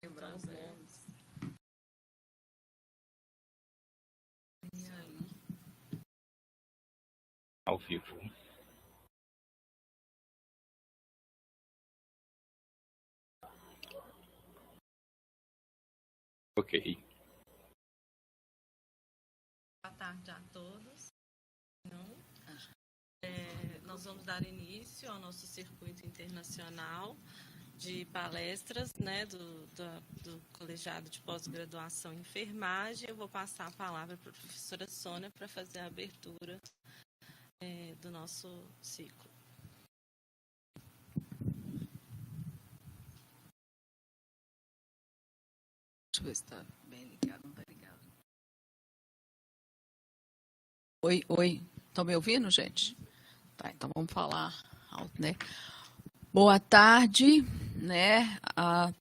Lembrar os nomes. Ao vivo. Ok. Boa tarde a todos. Nós vamos dar início ao nosso circuito internacional de palestras, né, do colegiado de pós-graduação em enfermagem. Eu vou passar a palavra para a professora Sônia para fazer a abertura do nosso ciclo. Deixa eu ver se está bem ligado, não está ligado. Oi. Estão me ouvindo, gente? Tá, então vamos falar alto, né? Boa tarde, né, a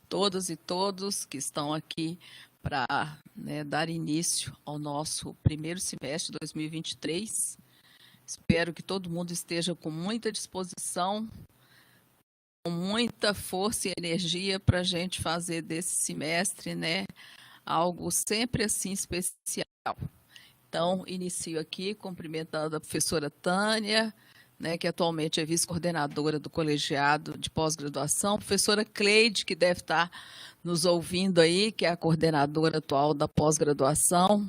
todas e todos que estão aqui para, né, dar início ao nosso primeiro semestre de 2023. Espero que todo mundo esteja com muita disposição, com muita força e energia para a gente fazer desse semestre, né, algo sempre assim especial. Então, inicio aqui cumprimentando a professora Tânia, né, que atualmente é vice-coordenadora do colegiado de pós-graduação, professora Cleide, que deve estar nos ouvindo aí, que é a coordenadora atual da pós-graduação,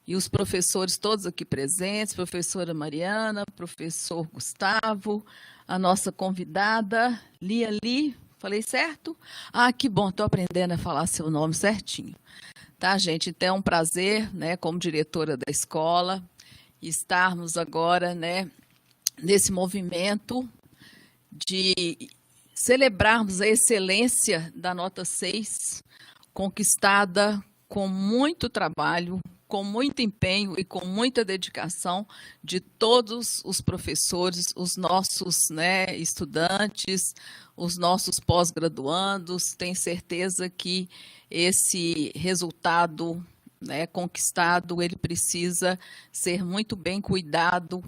e os professores todos aqui presentes, professora Mariana, professor Gustavo, a nossa convidada, Lia Li, falei certo? Ah, que bom, estou aprendendo a falar seu nome certinho. Tá, gente? Então é um prazer, né, como diretora da escola, estarmos agora, né, nesse movimento de celebrarmos a excelência da nota 6, conquistada com muito trabalho, com muito empenho e com muita dedicação de todos os professores, os nossos, né, estudantes, os nossos pós-graduandos. Tenho certeza que esse resultado, né, conquistado, ele precisa ser muito bem cuidado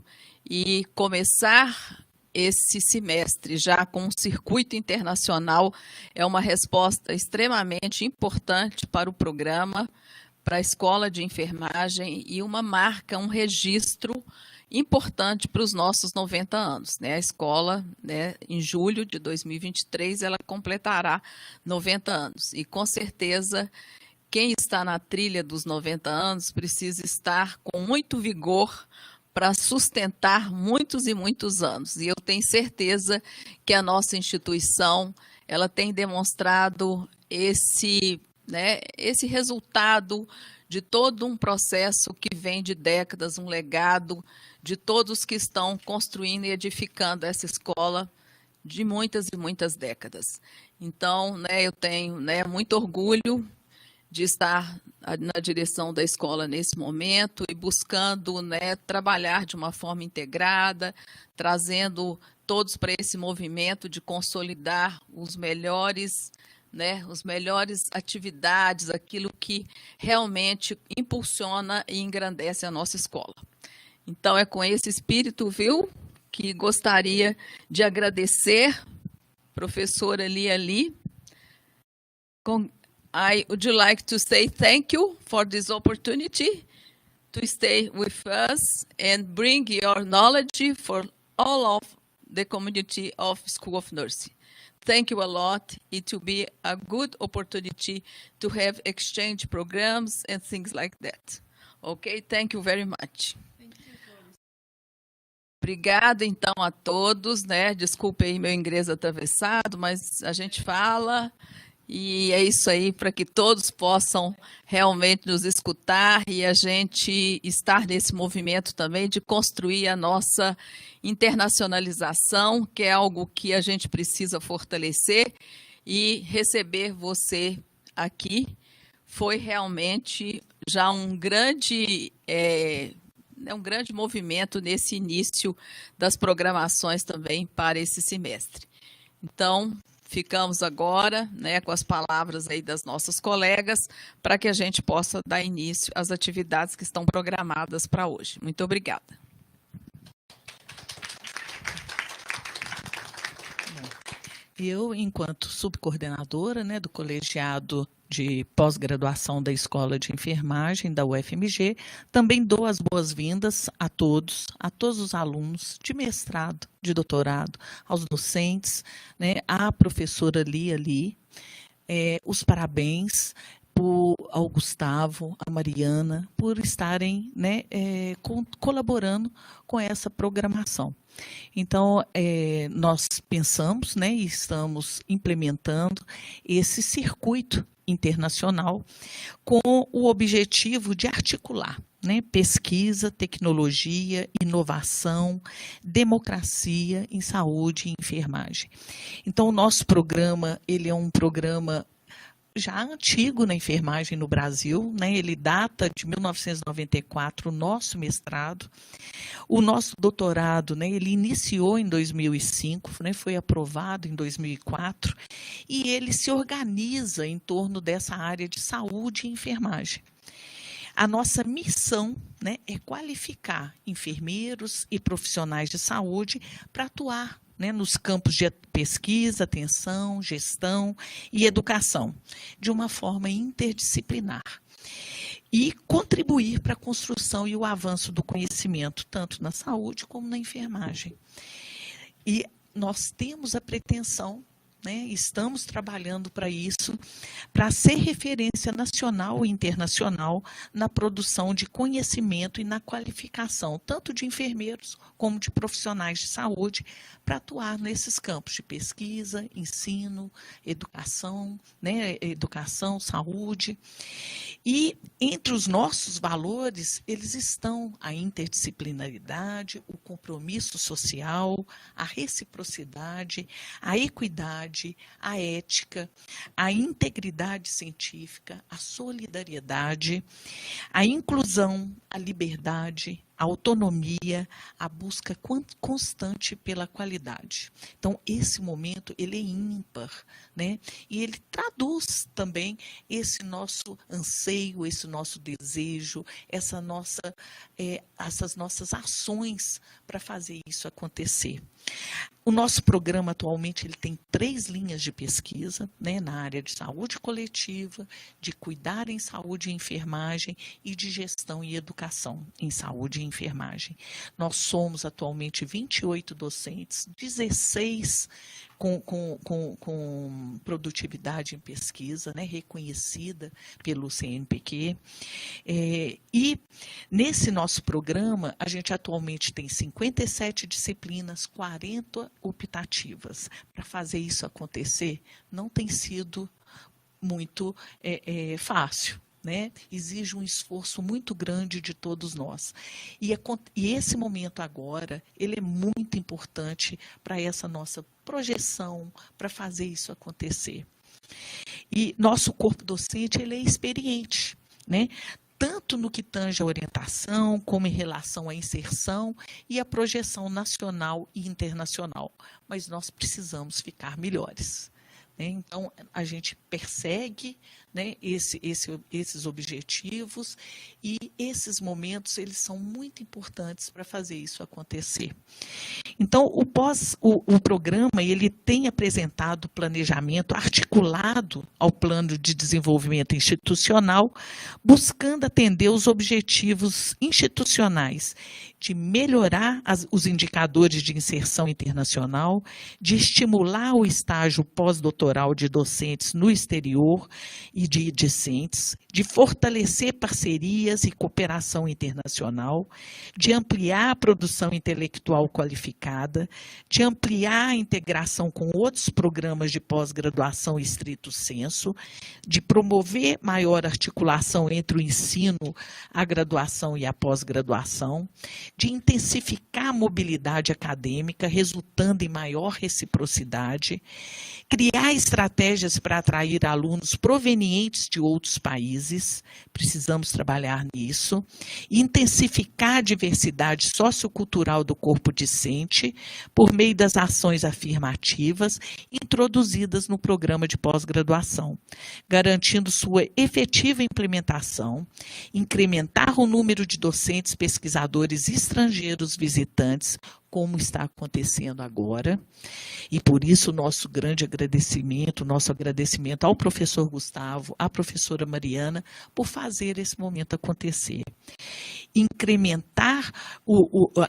e começar esse semestre já com um circuito internacional é uma resposta extremamente importante para o programa, para a escola de enfermagem e uma marca, um registro importante para os nossos 90 anos. Né? A escola, né, em julho de 2023, ela completará 90 anos. E, com certeza, quem está na trilha dos 90 anos precisa estar com muito vigor para sustentar muitos e muitos anos. E eu tenho certeza que a nossa instituição ela tem demonstrado esse resultado de todo um processo que vem de décadas, um legado de todos que estão construindo e edificando essa escola de muitas e muitas décadas. Então, né, eu tenho, né, muito orgulho de estar na direção da escola nesse momento e buscando, né, trabalhar de uma forma integrada, trazendo todos para esse movimento de consolidar os melhores atividades, aquilo que realmente impulsiona e engrandece a nossa escola. Então, é com esse espírito, viu, que gostaria de agradecer, professora Lia Li. I would like to say thank you for this opportunity to stay with us and bring your knowledge for all of the community of School of Nursing. Thank you a lot. It will be a good opportunity to have exchange programs and things like that. Okay, thank you very much. Obrigada, então, a todos, né? Desculpe aí meu inglês atravessado, mas a gente fala e é isso aí para que todos possam realmente nos escutar e a gente estar nesse movimento também de construir a nossa internacionalização, que é algo que a gente precisa fortalecer, e receber você aqui foi realmente já um grande movimento nesse início das programações também para esse semestre. Então, ficamos agora, né, com as palavras aí das nossas colegas para que a gente possa dar início às atividades que estão programadas para hoje. Muito obrigada. Eu, enquanto subcoordenadora, né, do colegiado de pós-graduação da Escola de Enfermagem da UFMG, também dou as boas-vindas a todos os alunos de mestrado, de doutorado, aos docentes, né, à professora ali, os parabéns ao Gustavo, à Mariana, por estarem, né, colaborando com essa programação. Então, nós pensamos, né, e estamos implementando esse circuito internacional com o objetivo de articular, né, pesquisa, tecnologia, inovação, democracia em saúde e enfermagem. Então, o nosso programa, ele é um programa já antigo na enfermagem no Brasil, né? Ele data de 1994, o nosso mestrado. O nosso doutorado, né, ele iniciou em 2005, né, foi aprovado em 2004, e ele se organiza em torno dessa área de saúde e enfermagem. A nossa missão, né, é qualificar enfermeiros e profissionais de saúde para atuar, né, nos campos de pesquisa, atenção, gestão e educação, de uma forma interdisciplinar. E contribuir para a construção e o avanço do conhecimento, tanto na saúde como na enfermagem. E nós temos a pretensão, né, estamos trabalhando para isso, para ser referência nacional e internacional na produção de conhecimento e na qualificação, tanto de enfermeiros como de profissionais de saúde, para atuar nesses campos de pesquisa, ensino, educação, né, educação, saúde. E entre os nossos valores, eles estão a interdisciplinaridade, o compromisso social, a reciprocidade, a equidade, a ética, a integridade científica, a solidariedade, a inclusão, a liberdade, a autonomia, a busca constante pela qualidade. Então, esse momento, ele é ímpar, né? E ele traduz também esse nosso anseio, esse nosso desejo, essas nossas ações para fazer isso acontecer. O nosso programa, atualmente, ele tem 3 linhas de pesquisa, né, na área de saúde coletiva, de cuidar em saúde e enfermagem e de gestão e educação em saúde e enfermagem. Nós somos, atualmente, 28 docentes, 16 com produtividade em pesquisa, né, reconhecida pelo CNPq. E nesse nosso programa, a gente atualmente tem 57 disciplinas, 40 optativas. Para fazer isso acontecer, não tem sido muito fácil, né? Exige um esforço muito grande de todos nós. E esse momento agora, ele é muito importante para essa nossa projeção, para fazer isso acontecer. E nosso corpo docente, ele é experiente, né? Tanto no que tange a orientação, como em relação à inserção e à projeção nacional e internacional. Mas nós precisamos ficar melhores. Então, a gente persegue, né, esses objetivos, e esses momentos, eles são muito importantes para fazer isso acontecer. Então, o programa, ele tem apresentado planejamento articulado ao plano de desenvolvimento institucional, buscando atender os objetivos institucionais de melhorar os indicadores de inserção internacional, de estimular o estágio pós-doutoral de docentes no exterior e de discentes, de fortalecer parcerias e cooperação internacional, de ampliar a produção intelectual qualificada, de ampliar a integração com outros programas de pós-graduação estrito sensu, de promover maior articulação entre o ensino, a graduação e a pós-graduação, de intensificar a mobilidade acadêmica, resultando em maior reciprocidade, criar estratégias para atrair alunos provenientes de outros países, precisamos trabalhar nisso, intensificar a diversidade sociocultural do corpo discente por meio das ações afirmativas introduzidas no programa de pós-graduação, garantindo sua efetiva implementação, incrementar o número de docentes pesquisadores estrangeiros visitantes como está acontecendo agora, e por isso o nosso agradecimento ao professor Gustavo, à professora Mariana, por fazer esse momento acontecer. Incrementar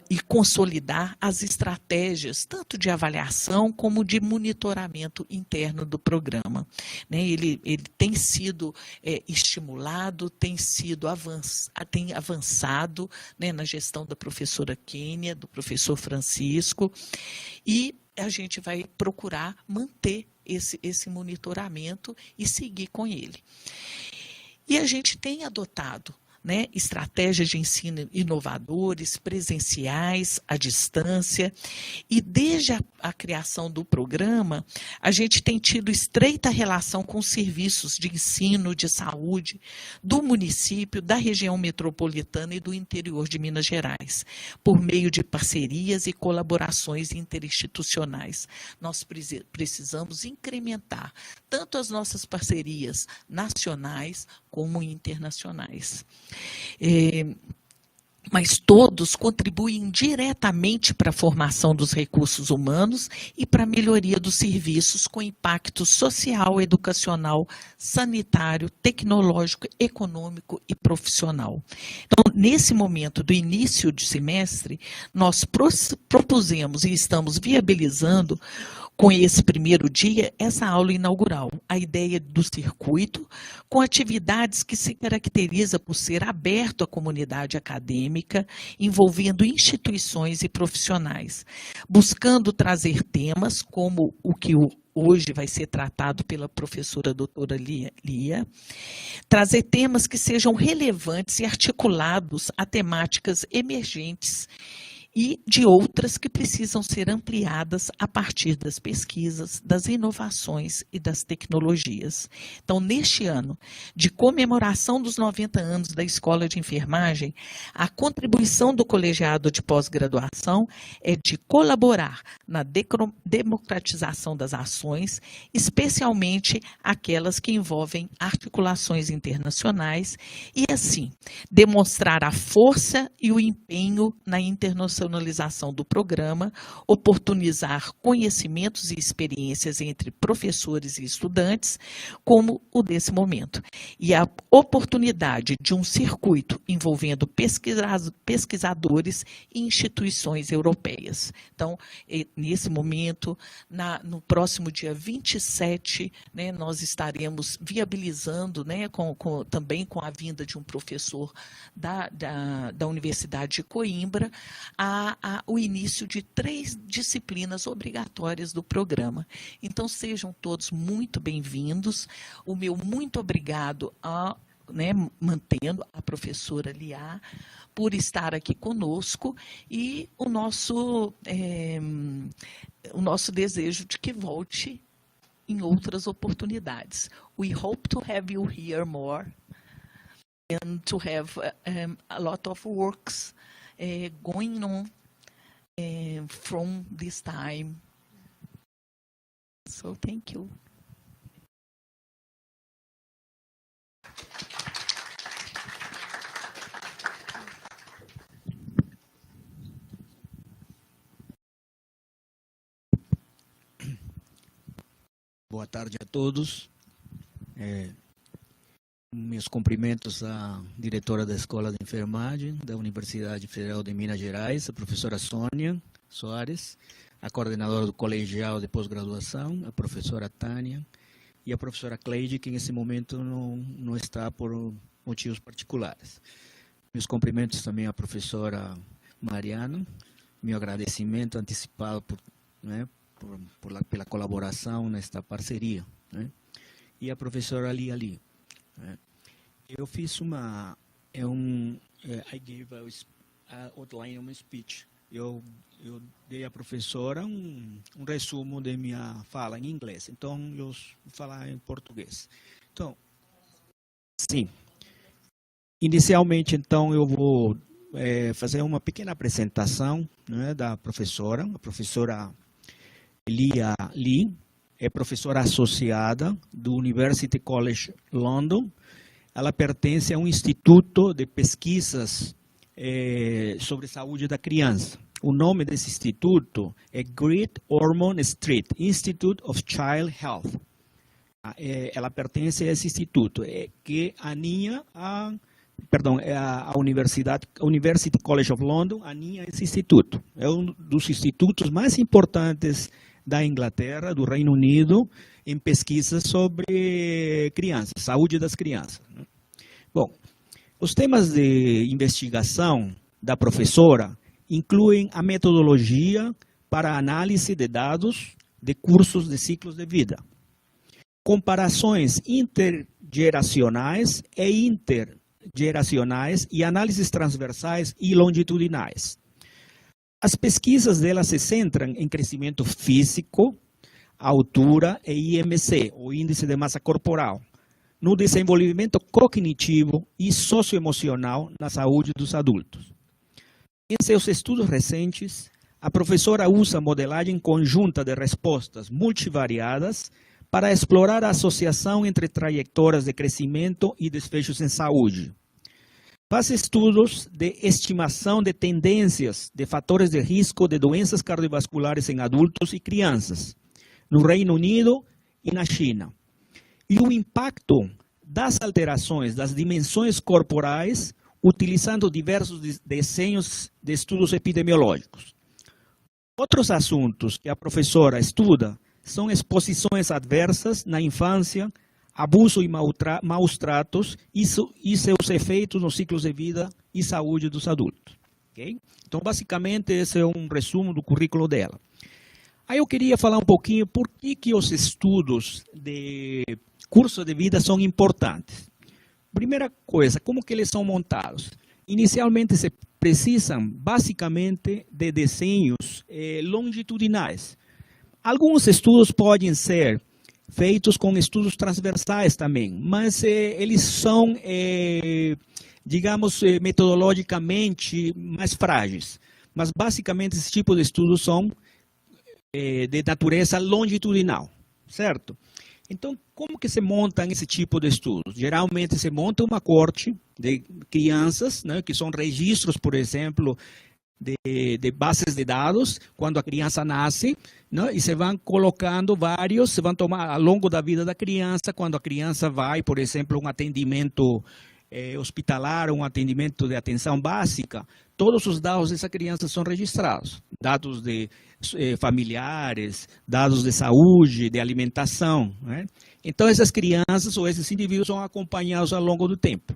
e consolidar as estratégias, tanto de avaliação como de monitoramento interno do programa. Né? Ele tem sido estimulado, tem avançado, né, na gestão da professora Kênia, do professor Francisco, e a gente vai procurar manter esse monitoramento e seguir com ele. E a gente tem adotado, né, estratégias de ensino inovadores, presenciais, à distância, e desde a criação do programa, a gente tem tido estreita relação com os serviços de ensino, de saúde, do município, da região metropolitana e do interior de Minas Gerais, por meio de parcerias e colaborações interinstitucionais. Nós precisamos incrementar tanto as nossas parcerias nacionais como internacionais. Mas todos contribuem diretamente para a formação dos recursos humanos e para a melhoria dos serviços com impacto social, educacional, sanitário, tecnológico, econômico e profissional. Então, nesse momento do início de semestre, nós propusemos e estamos viabilizando com esse primeiro dia, essa aula inaugural, a ideia do circuito, com atividades que se caracteriza por ser aberto à comunidade acadêmica, envolvendo instituições e profissionais, buscando trazer temas como o que hoje vai ser tratado pela professora doutora Lia, trazer temas que sejam relevantes e articulados a temáticas emergentes e de outras que precisam ser ampliadas a partir das pesquisas, das inovações e das tecnologias. Então, neste ano de comemoração dos 90 anos da Escola de Enfermagem, a contribuição do colegiado de pós-graduação é de colaborar na democratização das ações, especialmente aquelas que envolvem articulações internacionais, e, assim, demonstrar a força e o empenho na internacionalização do programa, oportunizar conhecimentos e experiências entre professores e estudantes, como o desse momento. E a oportunidade de um circuito envolvendo pesquisadores e instituições europeias. Então, nesse momento, no próximo dia 27, né, nós estaremos viabilizando, né, também com a vinda de um professor da Universidade de Coimbra, o início de 3 disciplinas obrigatórias do programa. Então, sejam todos muito bem-vindos. O meu muito obrigado mantendo a professora Lia por estar aqui conosco, e o nosso desejo de que volte em outras oportunidades. We hope to have you here more and to have a lot of works going on from this time. So, thank you. Boa tarde a todos. Meus cumprimentos à diretora da Escola de Enfermagem da Universidade Federal de Minas Gerais, a professora Sônia Soares, a coordenadora do colegial de pós-graduação, a professora Tânia, e a professora Cleide, que nesse momento não está por motivos particulares. Meus cumprimentos também à professora Mariana, meu agradecimento antecipado pela colaboração nesta parceria, né? E a professora Ali. Eu fiz I gave a outline of my speech. Eu dei à professora um resumo de minha fala em inglês. Então, eu vou falar em português. Então, sim. Inicialmente, então, eu vou fazer uma pequena apresentação, né, da professora. A professora Lia Lee é professora associada do University College London. Ela pertence a um instituto de pesquisas sobre saúde da criança, o nome desse instituto é Great Ormond Street Institute of Child Health. Ela pertence a esse instituto, que aninha a University College of London, aninha esse instituto. É um dos institutos mais importantes da Inglaterra, do Reino Unido, em pesquisas sobre crianças, saúde das crianças. Bom, os temas de investigação da professora incluem a metodologia para análise de dados de cursos de ciclos de vida, comparações intergeracionais e intergeracionais e análises transversais e longitudinais. As pesquisas dela se centram em crescimento físico, altura e IMC, o índice de massa corporal, no desenvolvimento cognitivo e socioemocional na saúde dos adultos. Em seus estudos recentes, a professora usa modelagem conjunta de respostas multivariadas para explorar a associação entre trajetórias de crescimento e desfechos em saúde. Faz estudos de estimação de tendências de fatores de risco de doenças cardiovasculares em adultos e crianças, no Reino Unido e na China. E o impacto das alterações das dimensões corporais, utilizando diversos desenhos de estudos epidemiológicos. Outros assuntos que a professora estuda são exposições adversas na infância, abuso e maus tratos e seus efeitos nos ciclos de vida e saúde dos adultos. Okay? Então, basicamente, esse é um resumo do currículo dela. Aí eu queria falar um pouquinho por que os estudos de curso de vida são importantes. Primeira coisa, como que eles são montados? Inicialmente, se precisam, basicamente, de desenhos longitudinais. Alguns estudos podem ser feitos com estudos transversais também, mas eles são, digamos, metodologicamente mais frágeis. Mas, basicamente, esse tipo de estudos são de natureza longitudinal, certo? Então, como que se montam esse tipo de estudos? Geralmente, se monta uma corte de crianças, né, que são registros, por exemplo, de bases de dados, quando a criança nasce, né, e se vão colocando vários, se vão tomar ao longo da vida da criança, quando a criança vai, por exemplo, um atendimento hospitalar, um atendimento de atenção básica, todos os dados dessa criança são registrados. Dados de familiares, dados de saúde, de alimentação. Né? Então, essas crianças ou esses indivíduos são acompanhados ao longo do tempo.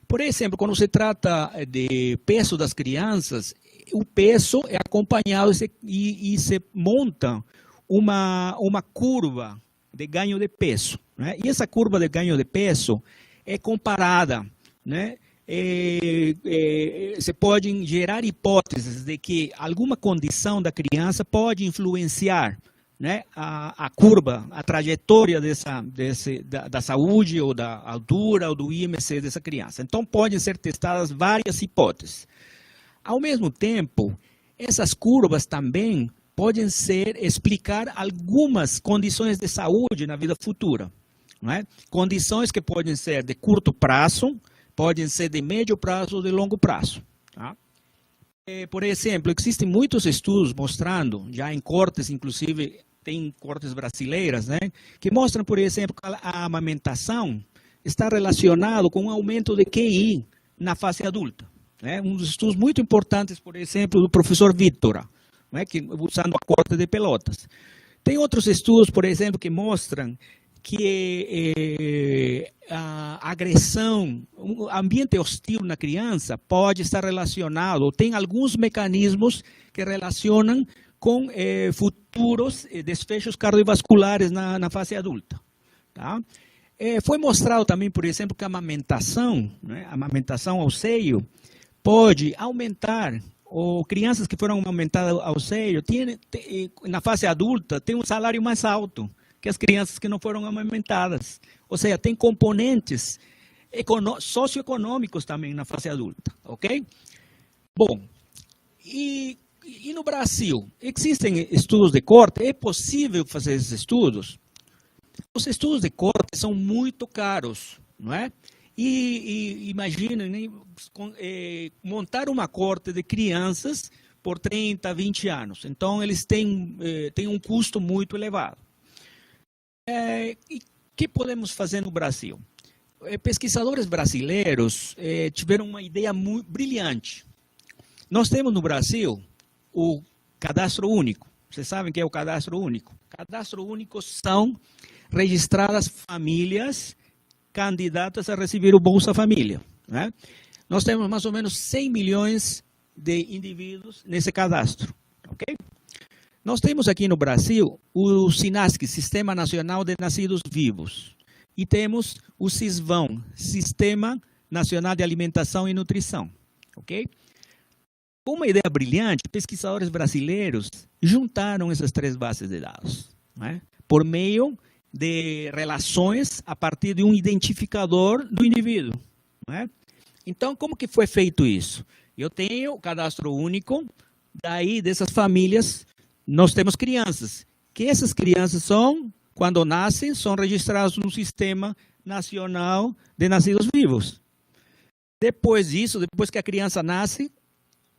Por exemplo, quando se trata de peso das crianças, o peso é acompanhado e se monta uma curva de ganho de peso. Né? E essa curva de ganho de peso é comparada, né? Se podem gerar hipóteses de que alguma condição da criança pode influenciar, né, a curva, a trajetória da saúde ou da altura ou do IMC dessa criança. Então, podem ser testadas várias hipóteses. Ao mesmo tempo, essas curvas também podem explicar algumas condições de saúde na vida futura. Não é? Condições que podem ser de curto prazo, podem ser de médio prazo ou de longo prazo. Tá? Por exemplo, existem muitos estudos mostrando, já em cortes, inclusive tem cortes brasileiras, né, que mostram, por exemplo, que a amamentação está relacionado com um aumento de QI na fase adulta. Né? Um dos estudos muito importantes, por exemplo, do professor Vítora, né, usando a corte de Pelotas. Tem outros estudos, por exemplo, que mostram que a agressão, um ambiente hostil na criança pode estar relacionado, ou tem alguns mecanismos que relacionam com futuros desfechos cardiovasculares na fase adulta. Tá? Foi mostrado também, por exemplo, que a amamentação, né, a amamentação ao seio, pode aumentar, ou crianças que foram amamentadas ao seio, na fase adulta, têm um salário mais alto que as crianças que não foram amamentadas. Ou seja, tem componentes socioeconômicos também na fase adulta, ok? Bom, e no Brasil, existem estudos de corte? É possível fazer esses estudos? Os estudos de corte são muito caros, não é? E imaginem, montar uma corte de crianças por 30, 20 anos. Então, eles têm um custo muito elevado. E o que podemos fazer no Brasil? Pesquisadores brasileiros tiveram uma ideia muito brilhante. Nós temos no Brasil o cadastro único. Vocês sabem o que é o cadastro único? Cadastro único são registradas famílias candidatas a receber o Bolsa Família, né? Nós temos mais ou menos 100 milhões de indivíduos nesse cadastro, ok? Nós temos aqui no Brasil o SINASC, Sistema Nacional de Nascidos Vivos, e temos o SISVão, Sistema Nacional de Alimentação e Nutrição, ok? Uma ideia brilhante, pesquisadores brasileiros juntaram essas três bases de dados, né, por meio de relações a partir de um identificador do indivíduo, né? Então, como que foi feito isso? Eu tenho o cadastro único, daí dessas famílias nós temos crianças, que essas crianças são, quando nascem, são registradas no Sistema Nacional de Nascidos Vivos. Depois disso, depois que a criança nasce,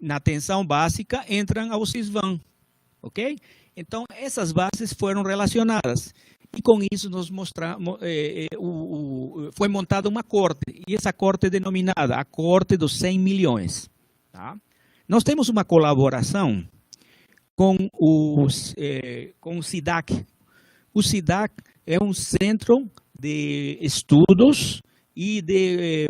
na atenção básica, entram ao SISVão, ok? Então, essas bases foram relacionadas. E com isso nós mostramos, foi montada uma corte, e essa corte é denominada a Corte dos 100 milhões. Tá? Nós temos uma colaboração com o SIDAC. O SIDAC é um centro de estudos e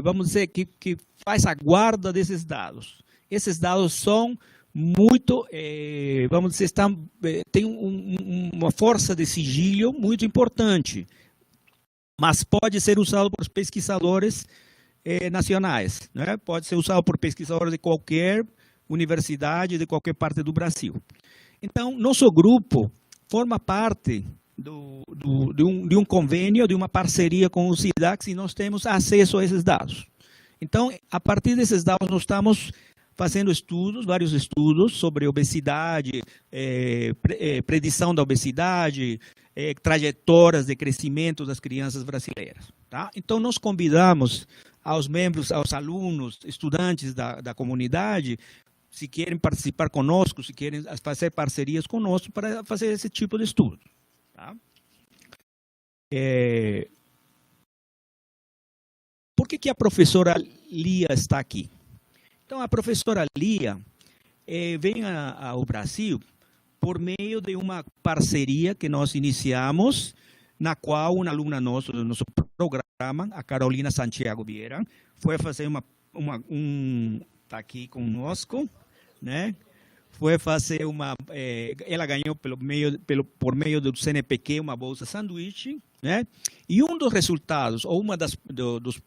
vamos dizer, que faz a guarda desses dados. Esses dados são muito, vamos dizer, tem uma força de sigilo muito importante, mas pode ser usado por pesquisadores nacionais, né? Pode ser usado por pesquisadores de qualquer universidade, de qualquer parte do Brasil. Então, nosso grupo forma parte de um convênio, de uma parceria com o SIDAC, e nós temos acesso a esses dados. Então, a partir desses dados, nós estamos fazendo vários estudos sobre obesidade, predição da obesidade, trajetórias de crescimento das crianças brasileiras. Tá? Então, nós convidamos aos membros, aos alunos, estudantes da comunidade, se querem participar conosco, se querem fazer parcerias conosco para fazer esse tipo de estudo. Tá? Por que a professora Lia está aqui? Então, a professora Lia vem ao Brasil por meio de uma parceria que nós iniciamos, na qual uma aluna nossa, do nosso programa, a Carolina Santiago Vieira, foi fazer está aqui conosco, né? Foi fazer ela ganhou por meio do CNPq uma bolsa sanduíche, né? E um dos resultados, ou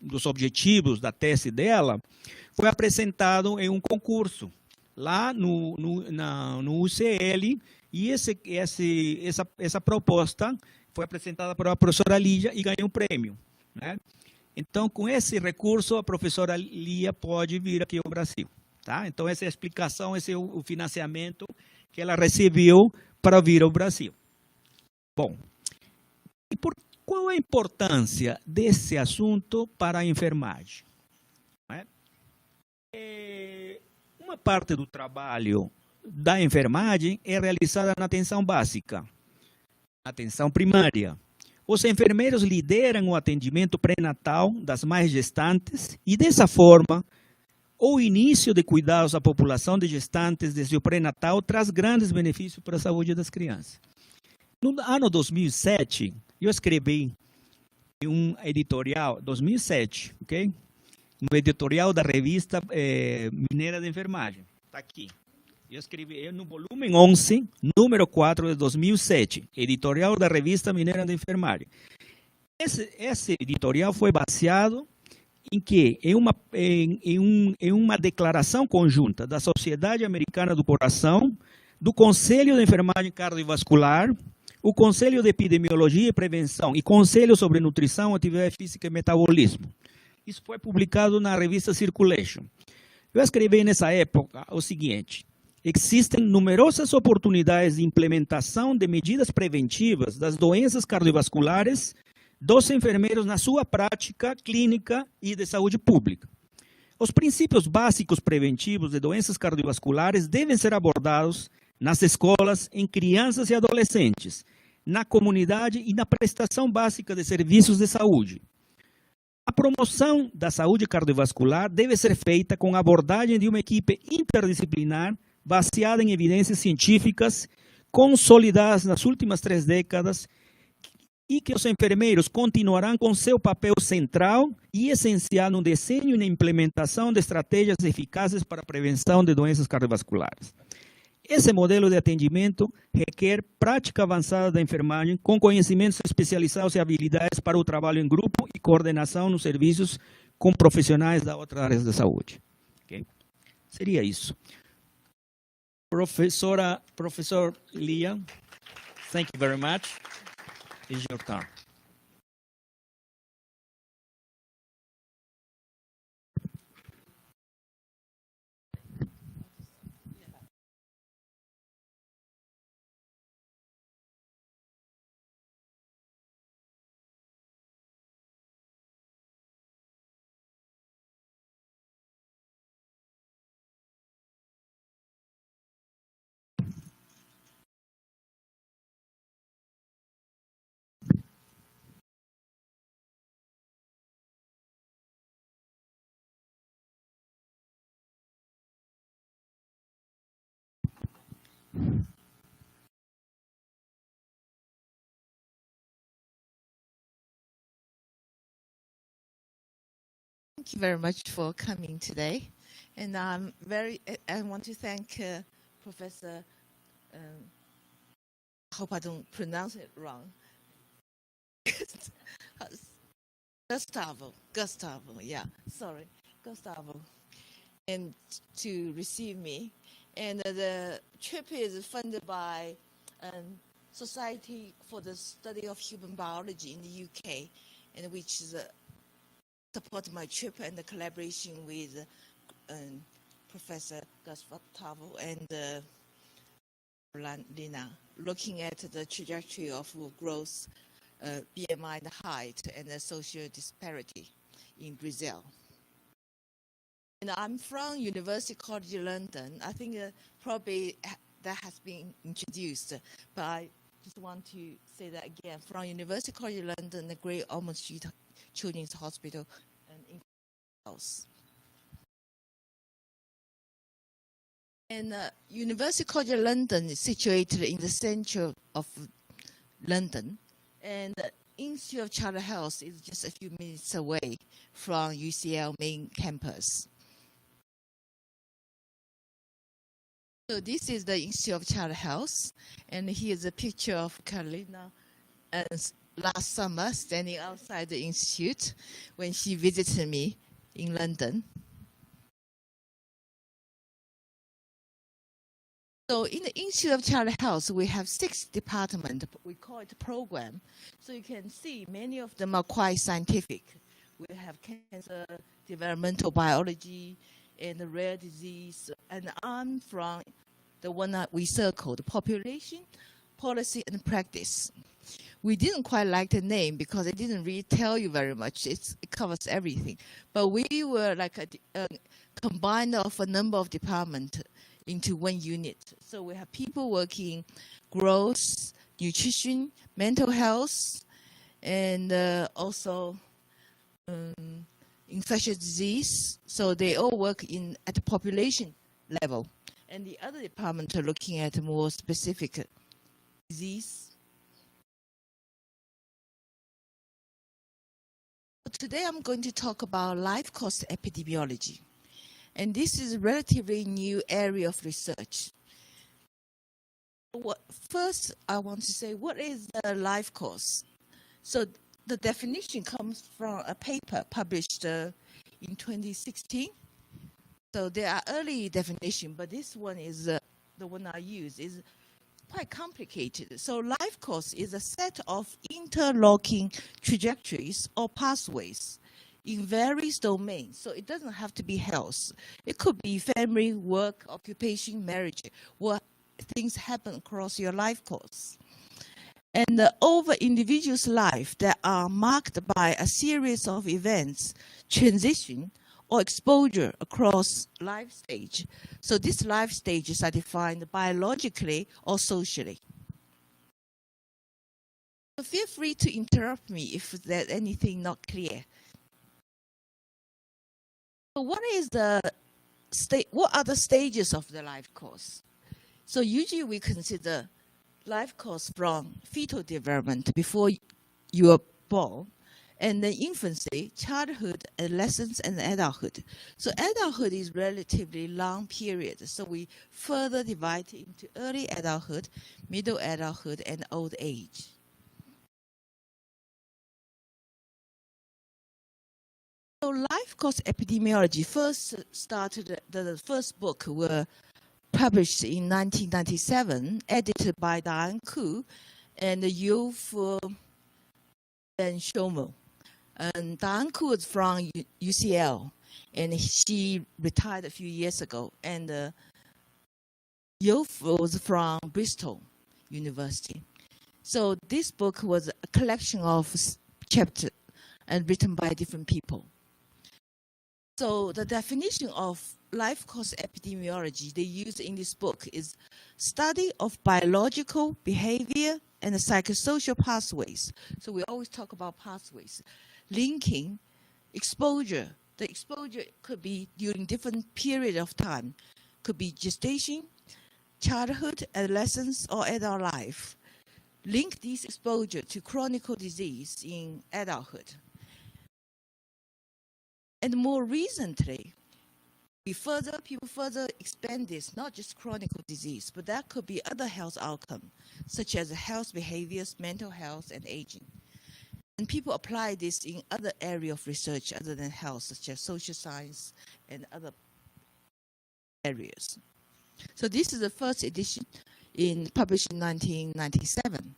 dos objetivos da tese dela, foi apresentado em um concurso lá no UCL, e essa proposta foi apresentada para a professora Lia e ganhou um prêmio, né? Então, com esse recurso, a professora Lia pode vir aqui ao Brasil. Tá? Então, essa é a explicação, esse é o financiamento que ela recebeu para vir ao Brasil. Bom, e qual a importância desse assunto para a enfermagem? Uma parte do trabalho da enfermagem é realizada na atenção básica, atenção primária. Os enfermeiros lideram o atendimento pré-natal das mães gestantes e, dessa forma, o início de cuidados à população de gestantes desde o pré-natal traz grandes benefícios para a saúde das crianças. No ano 2007, eu escrevi um editorial, 2007, ok? No editorial da revista Mineira de Enfermagem. Está aqui. Eu escrevi no volume 11, número 4 de 2007, editorial da revista Mineira de Enfermagem. Esse editorial foi baseado em que? Em uma declaração conjunta da Sociedade Americana do Coração, do Conselho de Enfermagem Cardiovascular, o Conselho de Epidemiologia e Prevenção e Conselho sobre Nutrição, Atividade Física e Metabolismo. Isso foi publicado na revista Circulation. Eu escrevi nessa época o seguinte: existem numerosas oportunidades de implementação de medidas preventivas das doenças cardiovasculares dos enfermeiros na sua prática clínica e de saúde pública. Os princípios básicos preventivos de doenças cardiovasculares devem ser abordados nas escolas, em crianças e adolescentes, na comunidade e na prestação básica de serviços de saúde. A promoção da saúde cardiovascular deve ser feita com a abordagem de uma equipe interdisciplinar baseada em evidências científicas consolidadas nas últimas 3 décadas e que os enfermeiros continuarão com seu papel central e essencial no desenho e na implementação de estratégias eficazes para a prevenção de doenças cardiovasculares. Esse modelo de atendimento requer prática avançada da enfermagem, com conhecimentos especializados e habilidades para o trabalho em grupo e coordenação nos serviços com profissionais das outras áreas da saúde. Okay? Seria isso. Professor Lia, thank you very much. It's your turn. Thank you very much for coming today. And I want to thank Professor, I hope I don't pronounce it wrong, Gustavo, and to receive me. And the trip is funded by Society for the Study of Human Biology in the UK, and which is support my trip and the collaboration with Professor Gustavo and Lina, looking at the trajectory of growth, BMI, the height, and the social disparity in Brazil. And I'm from University College London. I think probably that has been introduced, but I just want to say that again. From University College London, the Great Ormond Street Children's Hospital and House. And University College London is situated in the center of London, and the Institute of Child Health is just a few minutes away from UCL main campus. So this is the Institute of Child Health, and here's a picture of Carolina last summer standing outside the institute when she visited me in London. So in the Institute of Child Health, we have 6 departments. We call it program. So you can see many of them are quite scientific. We have cancer, developmental biology, and rare disease. And I'm from the one that we circled, population, policy, and practice. We didn't quite like the name because it didn't really tell you very much. It covers everything. But we were like a combine of a number of departments into one unit. So we have people working growth, nutrition, mental health, and also infectious disease. So they all work at the population level. And the other department are looking at more specific disease. Today I'm going to talk about life course epidemiology. And this is a relatively new area of research. First, I want to say, what is a life course? So the definition comes from a paper published in 2016. So there are early definitions, but this one is the one I use is quite complicated. So life course is a set of interlocking trajectories or pathways in various domains. So it doesn't have to be health. It could be family, work, occupation, marriage, what things happen across your life course. And over individual's life that are marked by a series of events, transition, or exposure across life stage. So these life stages are defined biologically or socially. So feel free to interrupt me if there's anything not clear. So what are the stages of the life course? So usually we consider life course from fetal development before you are born, and then infancy, childhood, adolescence, and adulthood. So adulthood is relatively long period. So we further divide into early adulthood, middle adulthood, and old age. So life course epidemiology first started, the first book were published in 1997, edited by Diane Ku and Yu-Fu Ben Shomo. And Diane Ku was from UCL, and she retired a few years ago. And Yu-Fu was from Bristol University. So this book was a collection of chapters and written by different people. So the definition of life course epidemiology they use in this book is study of biological, behavior, and psychosocial pathways. So we always talk about pathways. Linking exposure. The exposure could be during different period of time. Could be gestation, childhood, adolescence, or adult life. Link this exposure to chronic disease in adulthood. And more recently, people further expand this, not just chronic disease, but that could be other health outcomes, such as health behaviors, mental health, and aging. And people apply this in other areas of research other than health, such as social science and other areas. So this is the first edition published in 1997.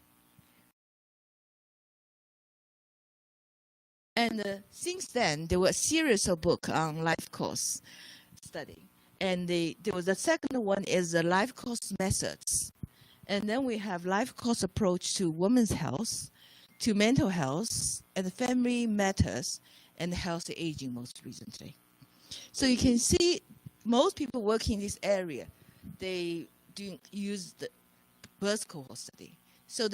And since then, there were a series of books on life course study. And there was a second one is the life course methods. And then we have life course approach to women's health, to mental health, and family matters, and healthy aging most recently. So you can see most people working in this area, they do use the birth cohort study. So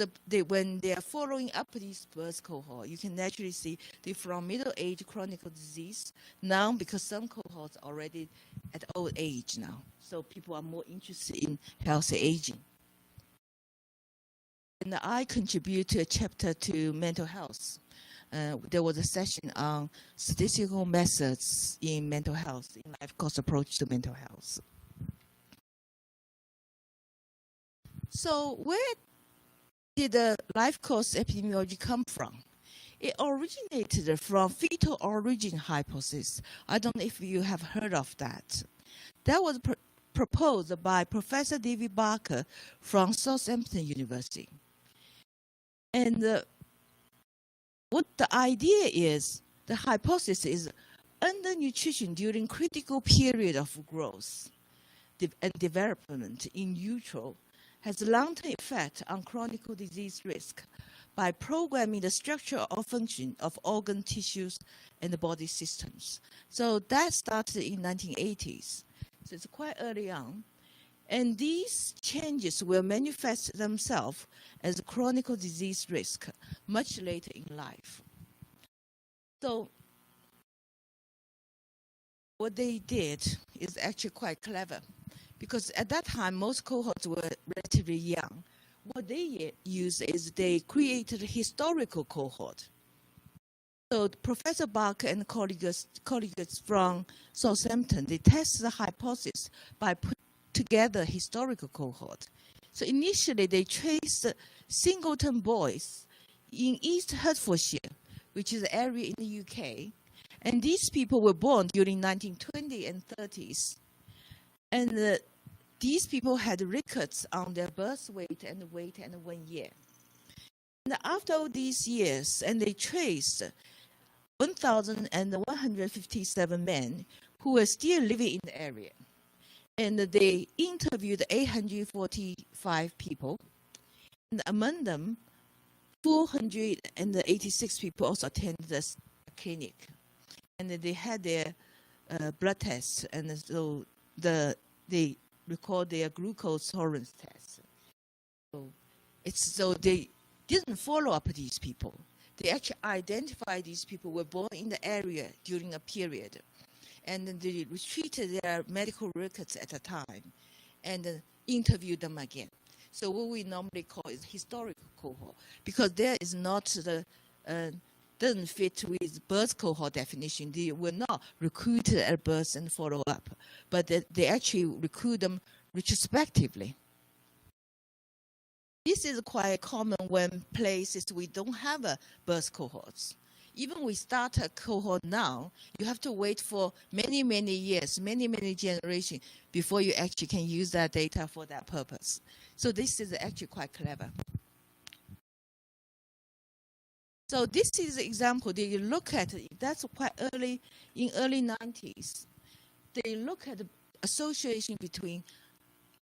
when they are following up these birth cohort, you can naturally see they're from middle age chronic disease now because some cohorts are already at old age now. So people are more interested in healthy aging. And I contribute to a chapter to mental health. There was a session on statistical methods in mental health, in life course approach to mental health. So where did the life course epidemiology come from? It originated from fetal origin hypothesis. I don't know if you have heard of that. That was proposed by Professor David Barker from Southampton University. And what the idea is, the hypothesis is undernutrition during critical period of growth and development in utero has a long-term effect on chronic disease risk by programming the structure or function of organ tissues and the body systems. So that started in 1980s. So it's quite early on. And these changes will manifest themselves as a chronic disease risk much later in life. So what they did is actually quite clever, because at that time, most cohorts were relatively young. What they used is they created a historical cohort. So Professor Barker and colleagues from Southampton, they tested the hypothesis by putting together historical cohort. So initially, they traced Singleton boys in East Hertfordshire, which is an area in the UK. And these people were born during 1920s and 30s. And these people had records on their birth weight and 1 year. And after all these years, and they traced 1,157 men who were still living in the area. And they interviewed 845 people. And among them, 486 people also attended the clinic. And they had their blood tests, and so they record their glucose tolerance tests. So they didn't follow up these people. They actually identified these people were born in the area during a period, and then they retreated their medical records at a time, and interviewed them again. So what we normally call is historical cohort, because there is not the doesn't fit with birth cohort definition. They were not recruited at birth and follow up, but they actually recruit them retrospectively. This is quite common when places we don't have a birth cohorts. Even we start a cohort now, you have to wait for many, many years, many, many generations before you actually can use that data for that purpose. So this is actually quite clever. So this is an example that you look at, that's quite early, in early 90s. They look at the association between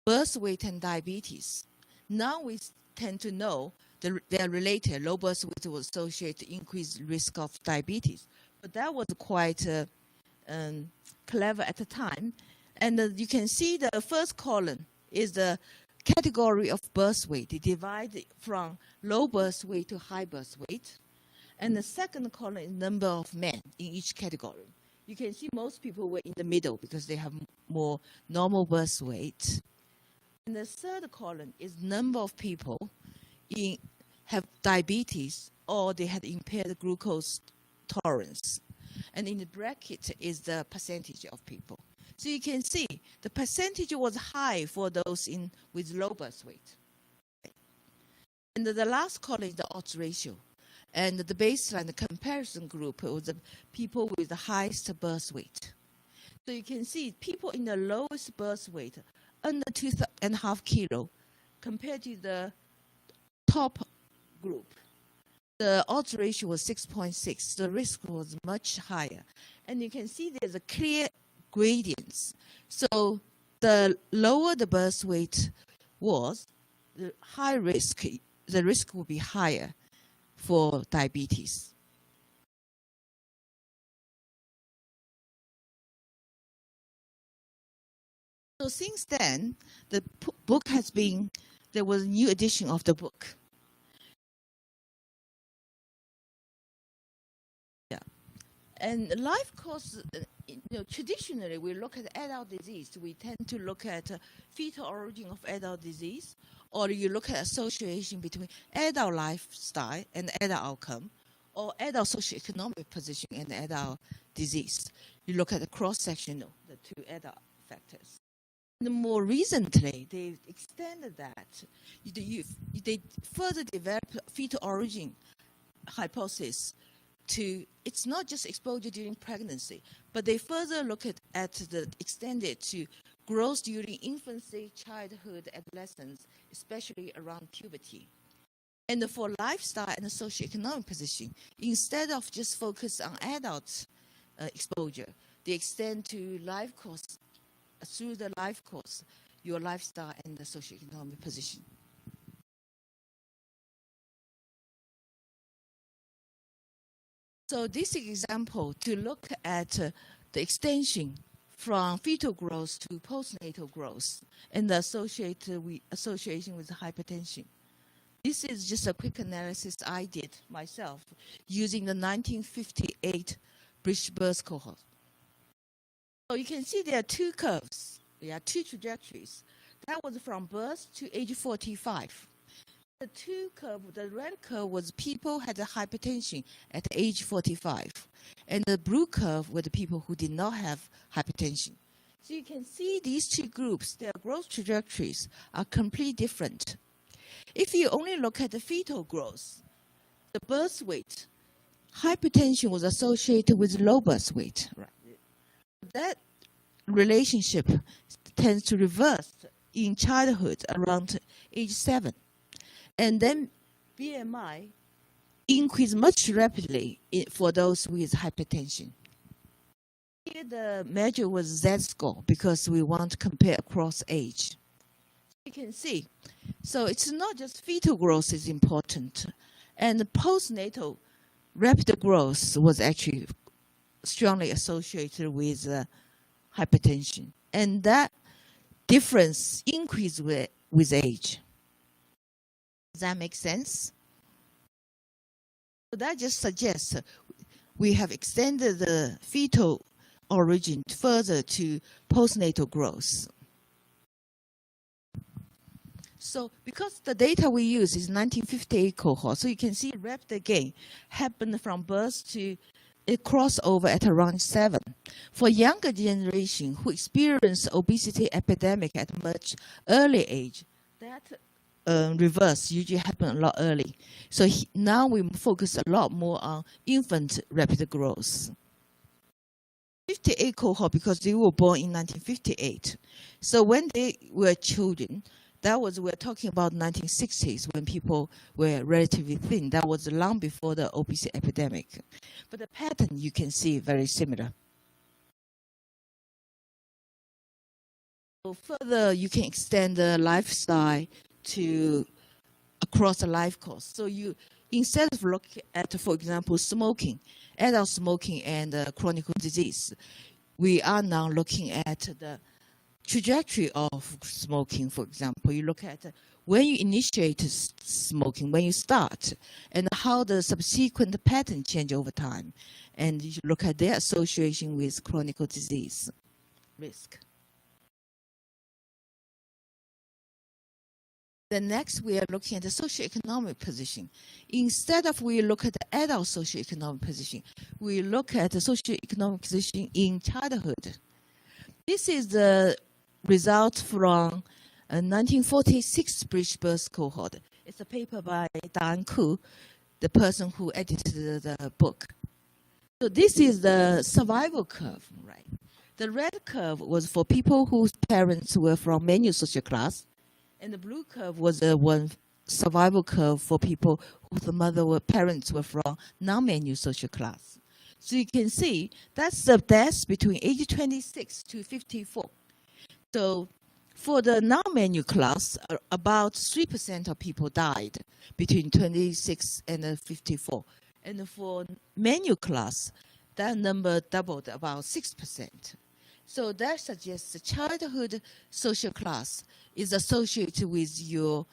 birth weight and diabetes. Now we tend to know they're related. Low birth weight will associate increased risk of diabetes. But that was quite clever at the time. And you can see the first column is the category of birth weight. They divide from low birth weight to high birth weight. And the second column is number of men in each category. You can see most people were in the middle because they have more normal birth weight. And the third column is number of people have diabetes or they had impaired glucose tolerance. And in the bracket is the percentage of people. So you can see the percentage was high for those with low birth weight. And the last column is the odds ratio. And the baseline, the comparison group, was the people with the highest birth weight. So you can see people in the lowest birth weight, under 2.5 kilo, compared to the top group, the odds ratio was 6.6. The risk was much higher. And you can see there's a clear gradients. So the lower the birth weight was, the risk would be higher for diabetes. So since then, the book there was a new edition of the book. Yeah. And life course, traditionally we look at adult disease. We tend to look at fetal origin of adult disease, or you look at association between adult lifestyle and adult outcome, or adult socioeconomic position and adult disease. You look at the cross-sectional, the two adult factors. And more recently, they extended that. They further developed fetal origin hypothesis to, it's not just exposure during pregnancy, but they further look at the extended to growth during infancy, childhood, adolescence, especially around puberty. And for lifestyle and socioeconomic position, instead of just focus on adult exposure, they extend to life course, through the life course, your lifestyle and the socioeconomic position. So this example to look at the extension from fetal growth to postnatal growth and the association with hypertension. This is just a quick analysis I did myself using the 1958 British birth cohort. So you can see there are two curves. There are two trajectories. That was from birth to age 45. The two curves, the red curve was people had a hypertension at age 45. And the blue curve were the people who did not have hypertension. So you can see these two groups, their growth trajectories are completely different. If you only look at the fetal growth, the birth weight, hypertension was associated with low birth weight. Right. That relationship tends to reverse in childhood around age 7. And then BMI increased much rapidly for those with hypertension. Here the measure was Z-score because we want to compare across age. You can see, so it's not just fetal growth is important, and the postnatal rapid growth was actually strongly associated with hypertension. And that difference increases with age. Does that make sense? So that just suggests we have extended the fetal origin further to postnatal growth. So because the data we use is 1958 cohort, so you can see rapid gain happened from birth to a crossover at around 7. For younger generation who experience obesity epidemic at much early age, that reverse usually happen a lot early. So now we focus a lot more on infant rapid growth. 58 cohort because they were born in 1958. So when they were children, we're talking about 1960s when people were relatively thin. That was long before the obesity epidemic. But the pattern you can see very similar. So further, you can extend the lifestyle to across the life course. So you, instead of looking at, for example, smoking, adult smoking and chronic disease, we are now looking at the trajectory of smoking, for example. You look at when you initiate smoking, when you start, and how the subsequent pattern change over time. And you look at their association with chronic disease risk. Then next, we are looking at the socioeconomic position. Instead of we look at the adult socioeconomic position, we look at the socioeconomic position in childhood. This is the result from a 1946 British birth cohort. It's a paper by Dan Koo, the person who edited the book. So this is the survival curve, right? The red curve was for people whose parents were from menu social class, and the blue curve was one survival curve for people whose parents were from non-menu social class. So you can see that's the deaths between age 26 to 54. So for the non-menu class, about 3% of people died between 26 and 54. And for menu class, that number doubled, about 6%. So that suggests the childhood social class is associated with your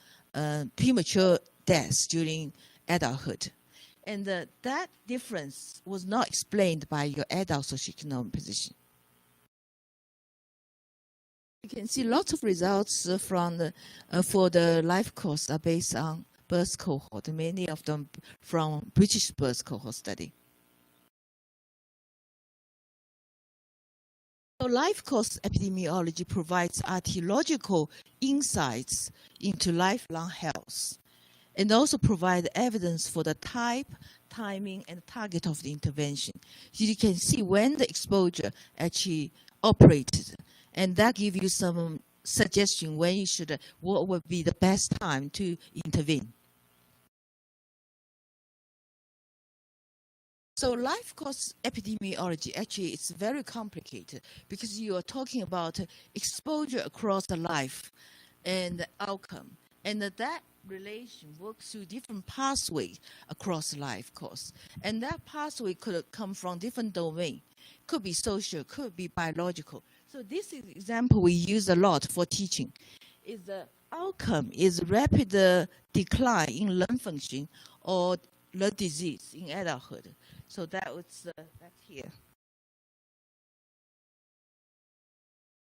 premature deaths during adulthood. And that difference was not explained by your adult socioeconomic position. You can see lots of results from for the life course are based on birth cohort, many of them from British birth cohort study. So life course epidemiology provides archaeological insights into lifelong health and also provide evidence for the type, timing, and target of the intervention. So you can see when the exposure actually operated, and that gives you some suggestion when you should, what would be the best time to intervene. So life course epidemiology, actually, it's very complicated because you are talking about exposure across the life and outcome. And that relation works through different pathways across life course. And that pathway could come from different domains. Could be social, could be biological. So this is example we use a lot for teaching. Is the outcome is rapid decline in lung function or lung disease in adulthood. So that was that's here.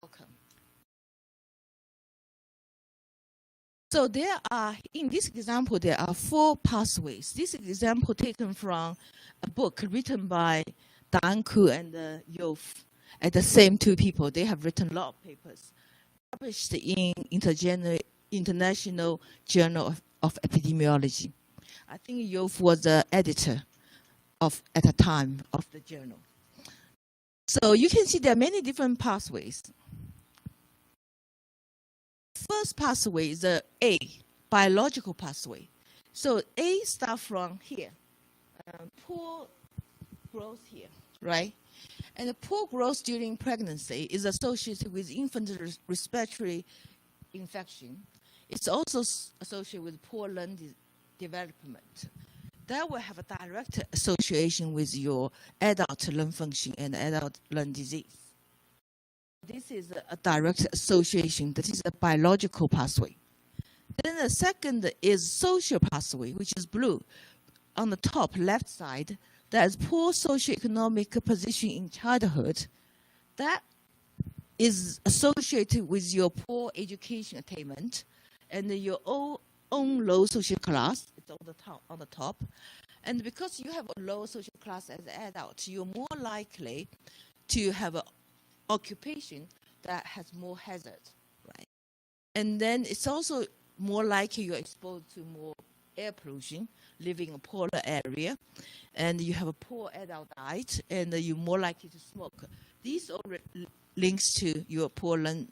Outcome. So there are, in this example, there are 4 pathways. This is example taken from a book written by Dan Koo and Yof. And the same 2 people, they have written a lot of papers published in International Journal of Epidemiology. I think Yof was the editor at the time of the journal. So you can see there are many different pathways. First pathway is the A, biological pathway. So A starts from here, poor growth here, right? And the poor growth during pregnancy is associated with infant respiratory infection. It's also associated with poor lung development. that will have a direct association with your adult lung function and adult lung disease. This is a direct association. That is a biological pathway. Then the second is social pathway, which is blue. On the top left side, that is poor socioeconomic position in childhood. That is associated with your poor education attainment and your own low social class. It's on the top. And because you have a low social class as an adult, you're more likely to have an occupation that has more hazard, right? And then it's also more likely you're exposed to more air pollution, living in a polar area, and you have a poor adult diet, and you're more likely to smoke. These all links to your poor lung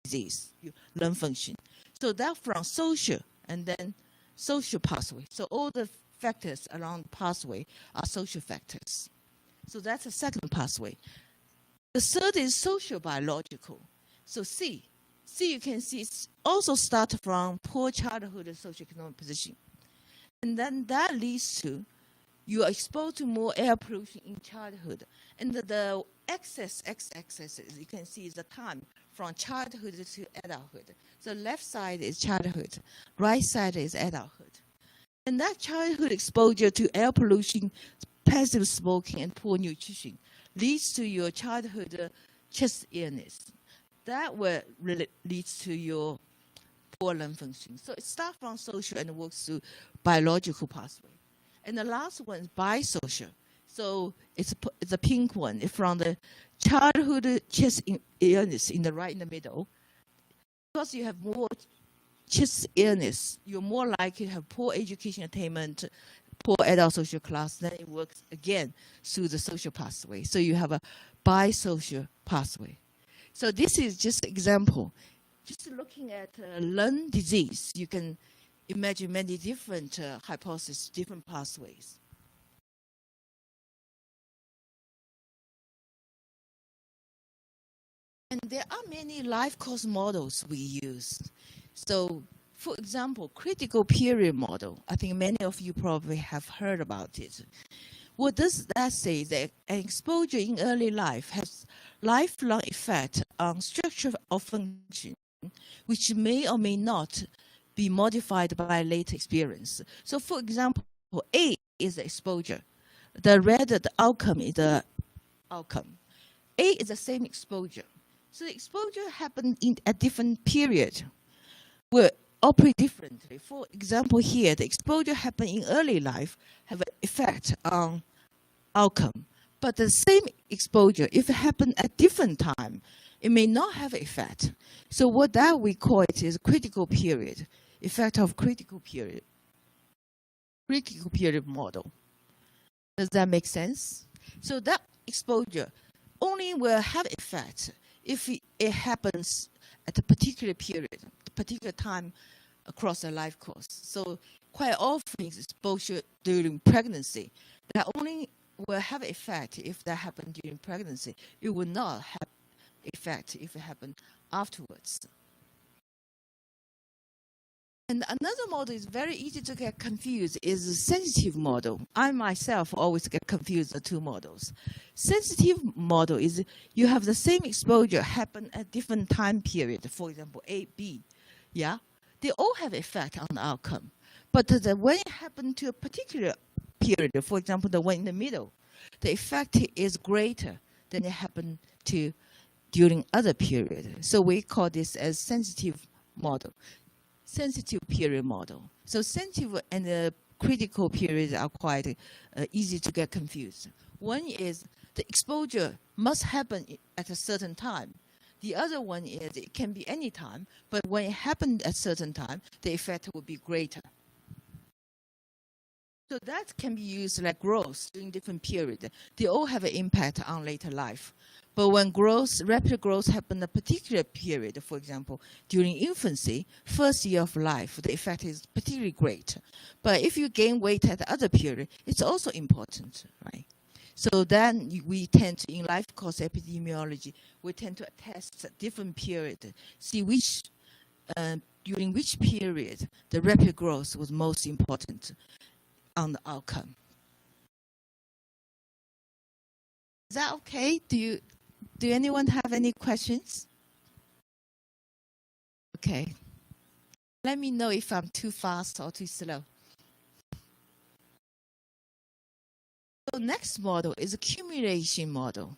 disease, your lung function. So that from social and then social pathway. So all the factors around the pathway are social factors. So that's the second pathway. The third is social biological. So C you can see also start from poor childhood and socioeconomic position. And then that leads to you are exposed to more air pollution in childhood. And the x-axis, you can see, is the time from childhood to adulthood. So left side is childhood, right side is adulthood. And that childhood exposure to air pollution, passive smoking, and poor nutrition leads to your childhood chest illness. That will really leads to your poor lung function. So it starts from social and works through biological pathway. And the last one is bisocial. So it's a pink one. It's from the childhood chest illness in the right in the middle. Because you have more chest illness, you're more likely to have poor education attainment, poor adult social class. Then it works again through the social pathway. So you have a bisocial pathway. So this is just an example. Just looking at lung disease, you can imagine many different hypotheses, different pathways. And there are many life course models we use. So, for example, critical period model. I think many of you probably have heard about it. What does that say? That an exposure in early life has lifelong effect on structure of function, which may or may not be modified by later experience. So, for example, A is the exposure. The red, the outcome is the outcome. A is the same exposure. So the exposure happened in a different period. Will operate differently. For example, here, the exposure happened in early life have an effect on outcome. But the same exposure, if it happened at different time, it may not have effect. So what that we call it is critical period, effect of critical period model. Does that make sense? So that exposure only will have effect if it happens at a particular period, a particular time across a life course. So quite often exposure during pregnancy, that only will have effect if that happened during pregnancy. It will not have effect if it happened afterwards. And another model is very easy to get confused is the sensitive model. I myself always get confused the two models. Sensitive model is you have the same exposure happen at different time period, for example, A, B, yeah? They all have effect on the outcome. But when it happened to a particular period, for example, the one in the middle, the effect is greater than it happened to during other period. So we call this as sensitive model. Sensitive period model. So sensitive and the critical periods are quite easy to get confused. One is the exposure must happen at a certain time. The other one is it can be any time, but when it happened at a certain time, the effect will be greater. So that can be used like growth during different periods. They all have an impact on later life. But when rapid growth happens in a particular period, for example, during infancy, first year of life, the effect is particularly great. But if you gain weight at the other period, it's also important, right? So then we tend to, in life course epidemiology, we tend to test different periods, see which, during which period the rapid growth was most important. on the outcome. Is that okay? Do anyone have any questions? Okay. Let me know if I'm too fast or too slow. So next model is accumulation model.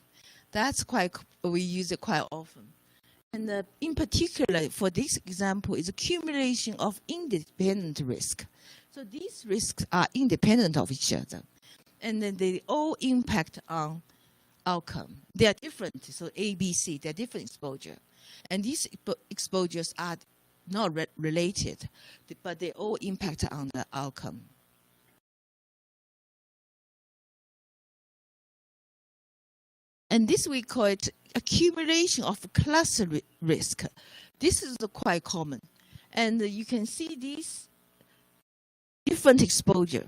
We use it quite often. And in particular, for this example, is accumulation of independent risk. So these risks are independent of each other. And then they all impact on outcome. They are different, so A, B, C, they're different exposure. And these exposures are not related, but they all impact on the outcome. And this we call it accumulation of cluster risk. This is quite common. And you can see these different exposure.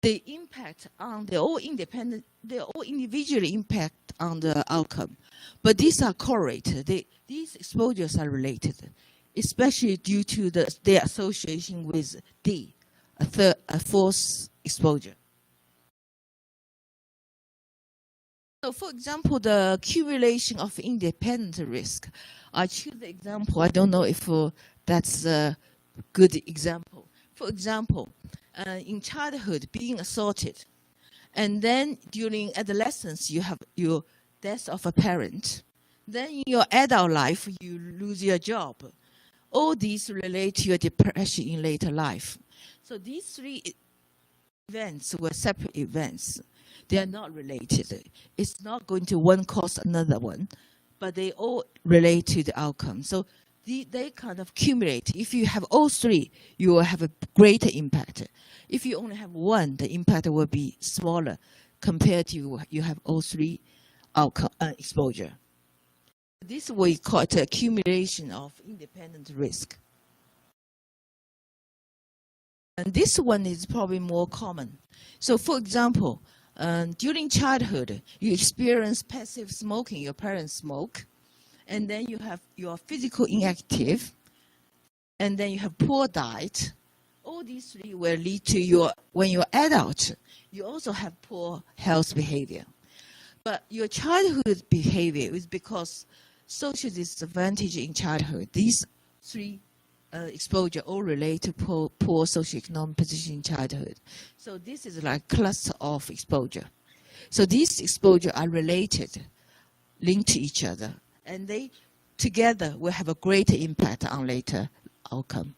They impact on, they're all independent, they all individually impact on the outcome. But these are correlated. These exposures are related, especially due to their association with D, a fourth exposure. So for example, the accumulation of independent risk. I choose the example. I don't know if that's a good example. For example, in childhood, being assaulted. And then during adolescence, you have your death of a parent. Then in your adult life, you lose your job. All these relate to your depression in later life. So these three events were separate events. They are not related. It's not going to one cause another one, but they all relate to the outcome. So they kind of accumulate. If you have all three, you will have a greater impact. If you only have one, the impact will be smaller compared to you have all three outcome, exposure. This we call it accumulation of independent risk. And this one is probably more common. So for example, during childhood, you experience passive smoking, your parents smoke, and then you are physical inactive, and then you have poor diet. All these three will lead to when you're adult, you also have poor health behavior. But your childhood behavior is because social disadvantage in childhood. These three exposure all relate to poor socioeconomic position in childhood. So this is like cluster of exposure. So these exposure are related, linked to each other, and they together will have a greater impact on later outcome.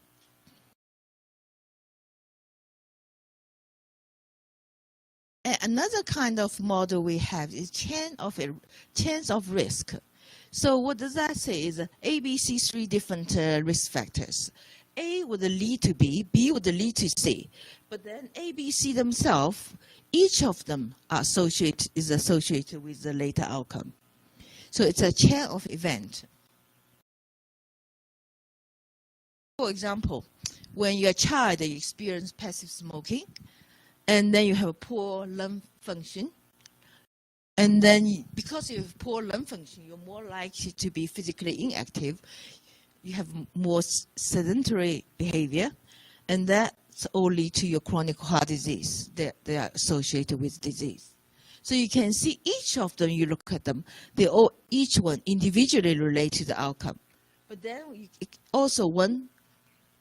And another kind of model we have is chains of risk. So what does that say is A, B, C, three different risk factors. A would lead to B, B would lead to C. But then A, B, C themselves, each of them is associated with the later outcome. So it's a chain of event. For example, when you're a child, you experience passive smoking, and then you have a poor lung function. And then because you have poor lung function, you're more likely to be physically inactive. You have more sedentary behavior, and that's all lead to your chronic heart disease. They are associated with disease. So you can see each of them, you look at them, each one individually relate to the outcome. But then also one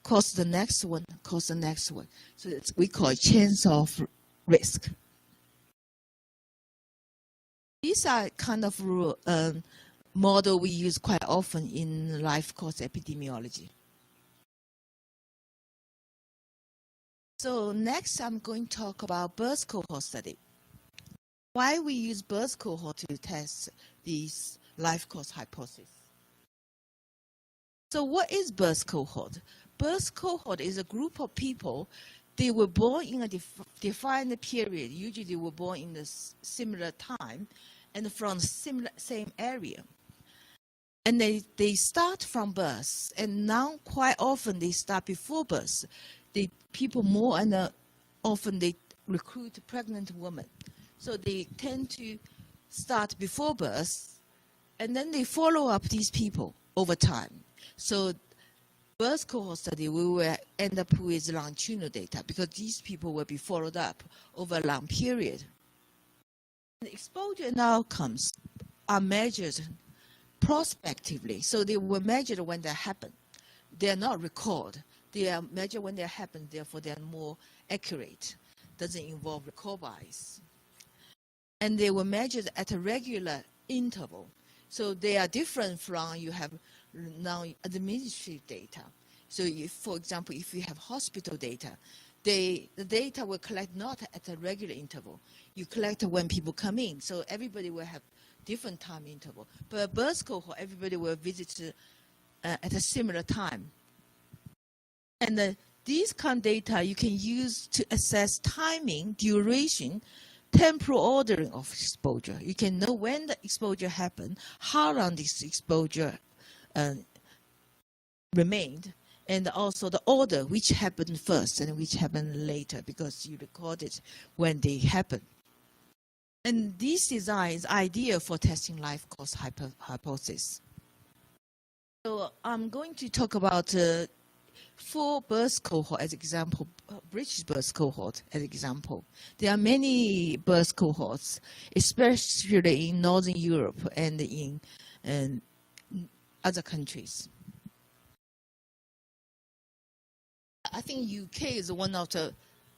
cause the next one, cause the next one. So we call it chains of risk. These are kind of model we use quite often in life course epidemiology. So next I'm going to talk about birth cohort study. Why we use birth cohort to test these life course hypotheses. So what is birth cohort? Birth cohort is a group of people. They were born in a defined period. Usually they were born in a similar time and from same area. And they start from birth. And now quite often they start before birth. People more and often they recruit pregnant women. So they tend to start before birth, and then they follow up these people over time. So birth cohort study, we will end up with longitudinal data because these people will be followed up over a long period. The exposure and outcomes are measured prospectively, so they were measured when they happen. They are not recorded. They are measured when they happen, therefore they are more accurate. Doesn't involve record bias. And they were measured at a regular interval. So they are different from you have now administrative data. So if, for example, if you have hospital data, the data will collect not at a regular interval. You collect when people come in. So everybody will have different time interval. But a birth cohort, everybody will visit at a similar time. And these kind of data you can use to assess timing, duration, temporal ordering of exposure. You can know when the exposure happened, how long this exposure remained, and also the order, which happened first and which happened later, because you recorded when they happened. And this design is ideal for testing life course hypothesis. So I'm going to talk about 4 birth cohort as example, British birth cohort as example. There are many birth cohorts, especially in Northern Europe and in other countries. I think UK is one of the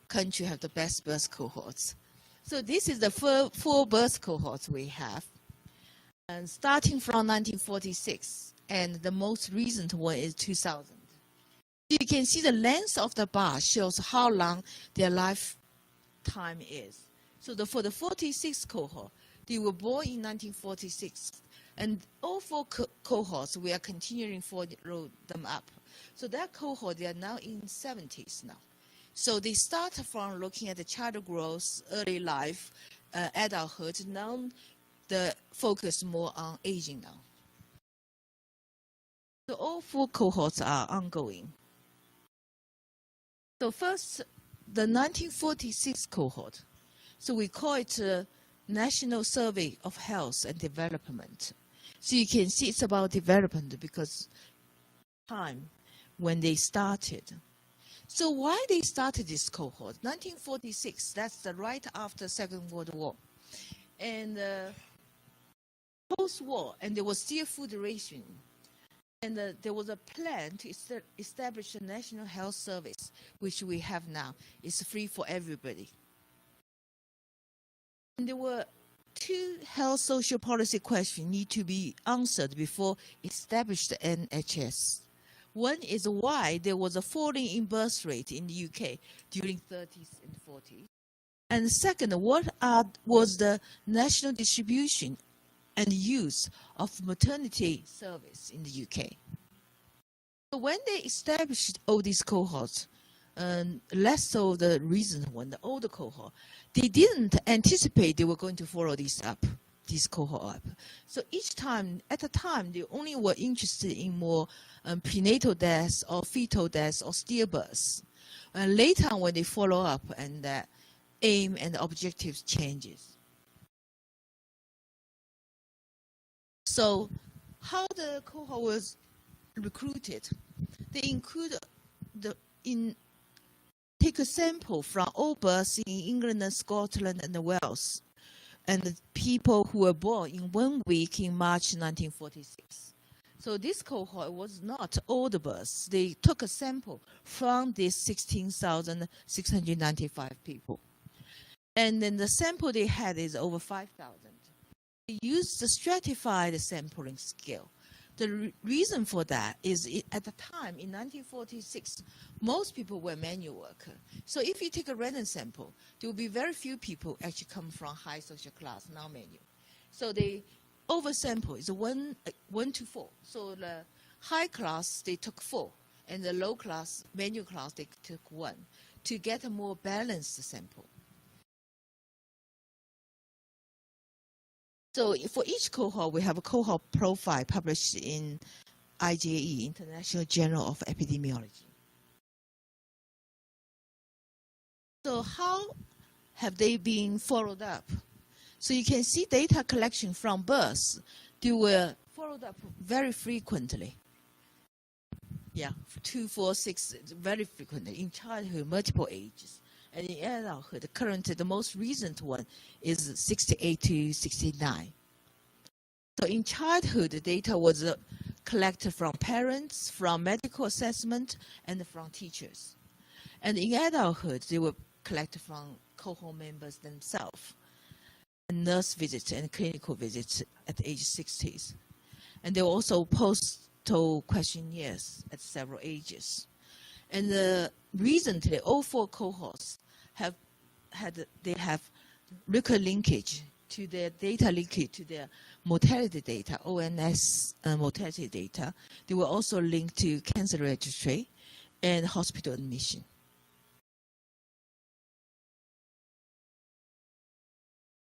countries have the best birth cohorts. So this is the 4 birth cohorts we have, and starting from 1946, and the most recent one is 2000. You can see the length of the bar shows how long their lifetime is. So for the 46 cohort, they were born in 1946, and all 4 cohorts, we are continuing to follow them up. So that cohort, they are now in 70s now. So they start from looking at the child growth, early life, adulthood. Now the focus more on aging now. So all 4 cohorts are ongoing. So first, the 1946 cohort. So we call it National Survey of Health and Development. So you can see it's about development because time when they started. So why they started this cohort? 1946, that's right after Second World War. And post-war, and there was still food ration. And there was a plan to establish a national health service, which we have now. It's free for everybody. And there were 2 health social policy questions need to be answered before establish the NHS. One is why there was a falling in birth rate in the UK during 30s and 40s. And second, what was the national distribution and use of maternity service in the UK? So when they established all these cohorts, less so the recent one, the older cohort, they didn't anticipate they were going to follow this cohort up. So each time, at a time, they only were interested in more prenatal deaths or fetal deaths or stillbirths. And later on, when they follow up, and the aim and the objectives changes. So how the cohort was recruited? They include take a sample from all births in England and Scotland and Wales, and the people who were born in 1 week in March 1946. So this cohort was not all the births. They took a sample from these 16,695 people. And then the sample they had is over 5,000. They used the stratified sampling scale. The reason for that is at the time, in 1946, most people were manual workers. So if you take a random sample, there will be very few people actually come from high social class, non-manual. So they oversample is 1 to 4. So the high class, they took 4, and the low class, manual class, they took 1 to get a more balanced sample. So for each cohort, we have a cohort profile published in IJE, International Journal of Epidemiology. So how have they been followed up? So you can see data collection from births. They were followed up very frequently. Yeah, 2, 4, 6, very frequently. In childhood, multiple ages. And in adulthood, the most recent one is 68 to 69. So in childhood, the data was collected from parents, from medical assessment, and from teachers. And in adulthood, they were collected from cohort members themselves, and nurse visits and clinical visits at age 60s. And there were also postal questionnaires at several ages. And recently, all 4 cohorts have record linkage to their data linkage to their mortality data, ONS mortality data. They were also linked to cancer registry and hospital admission.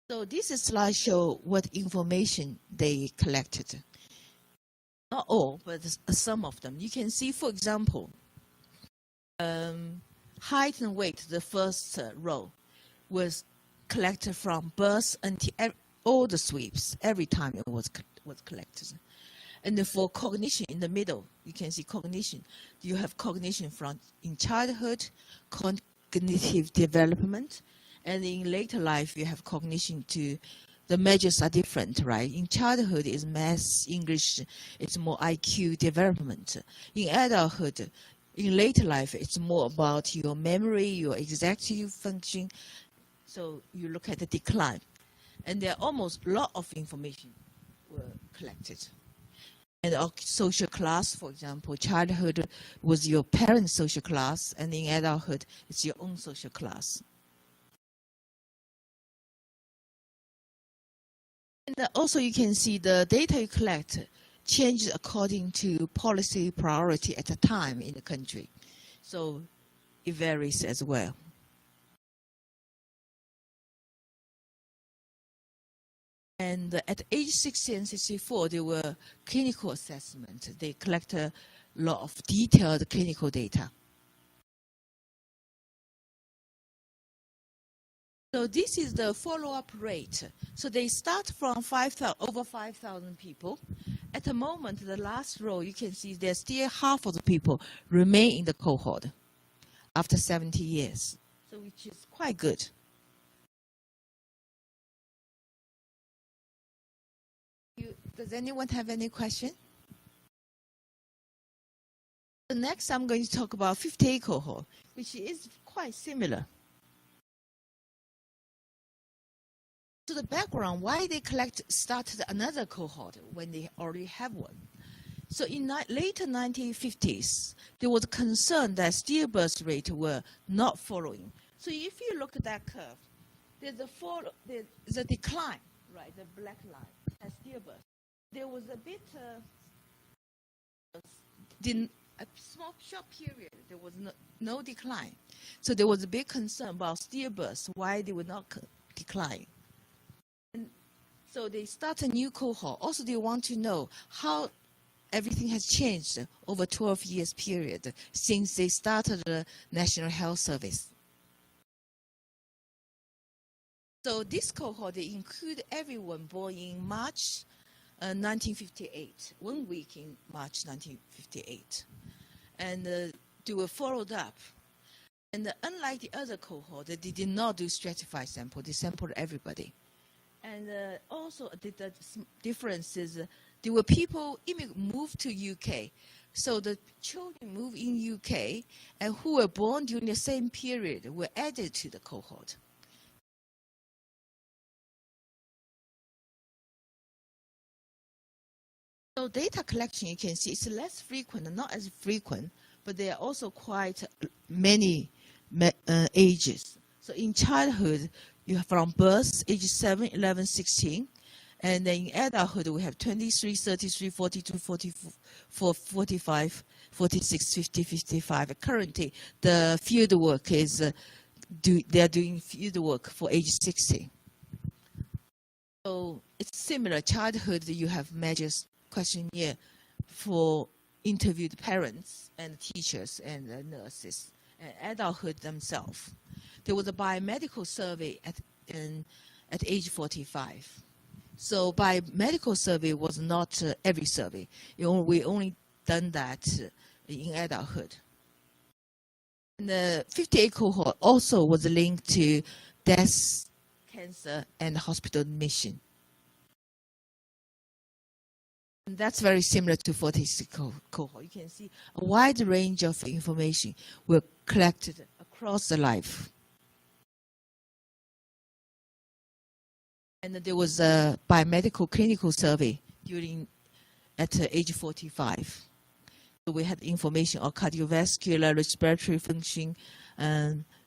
So this slide shows what information they collected. Not all, but some of them. You can see, for example, height and weight, the first row, was collected from birth until all the sweeps, every time it was collected. And then for cognition in the middle, you can see cognition. You have cognition from in childhood, cognitive development, and in later life you have cognition to, the measures are different, right? In childhood it's math, English, it's more IQ development. In adulthood, in later life, it's more about your memory, your executive function. So you look at the decline. And there are almost a lot of information were collected. And our social class, for example, childhood was your parents' social class, and in adulthood, it's your own social class. And also you can see the data you collect changes according to policy priority at the time in the country. So it varies as well. And at age 60 and 64, there were clinical assessments. They collect a lot of detailed clinical data. So this is the follow-up rate. So they start from over 5,000 people. At the moment, the last row, you can see there's still half of the people remain in the cohort after 70 years, so which is quite good. Does anyone have any question? So next, I'm going to talk about 58 cohort, which is quite similar. So the background, why they started another cohort when they already have one. So in later 1950s, there was a concern that stillbirth rate were not following. So if you look at that curve, there's a decline, right? The black line at stillbirth. There was a bit, a small short period, there was no decline. So there was a big concern about stillbirth, why they would not decline. And so they start a new cohort. Also, they want to know how everything has changed over 12 years period since they started the National Health Service. So this cohort, they include everyone born in March 1958, 1 week in March 1958. And they were followed up. And unlike the other cohort, they did not do stratified sample. They sampled everybody. And also the difference is there were people moved to UK. So the children moved in UK and who were born during the same period were added to the cohort. So data collection, you can see it's less frequent, not as frequent, but there are also quite many ages. So in childhood, you have from birth, age 7, 11, 16. And then in adulthood, we have 23, 33, 42, 44, 45, 46, 50, 55. Currently, the field work is, they are doing field work for age 60. So it's similar. Childhood, you have measures questionnaire for interviewed parents and teachers and nurses, and adulthood themselves. There was a biomedical survey at age 45. So biomedical survey was not every survey. We only done that in adulthood. And the 58 cohort also was linked to death, cancer, and hospital admission. And that's very similar to 46 cohort. You can see a wide range of information were collected across the life. And there was a biomedical clinical survey at age 45. So we had information on cardiovascular, respiratory function,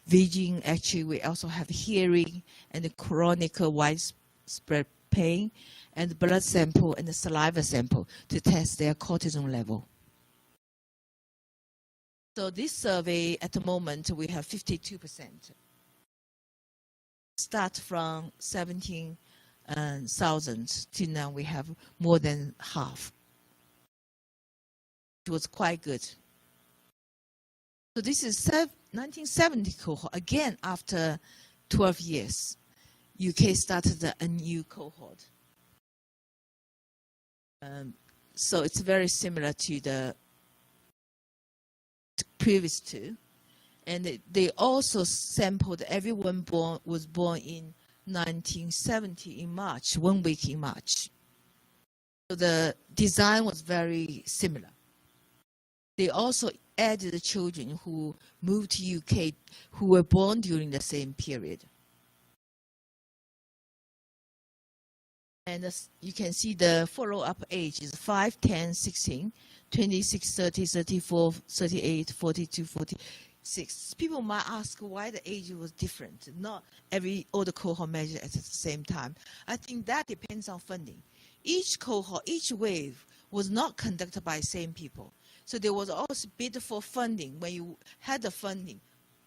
vision. Actually, we also have hearing and the chronic widespread pain, and the blood sample and the saliva sample to test their cortisone level. So this survey, at the moment, we have 52%. Start from 17,000 to now we have more than half. It was quite good. So this is 1970 cohort. Again, after 12 years, UK started a new cohort. So it's very similar to the previous two. And they also sampled everyone was born in 1970 in March, 1 week in March. So the design was very similar. They also added the children who moved to UK who were born during the same period. And you can see the follow-up age is 5, 10, 16, 26, 30, 34, 38, 42, 46. People might ask why the age was different. Not all the cohort measured at the same time. I think that depends on funding. Each cohort, each wave was not conducted by the same people. So there was also bid for funding. When you had the funding,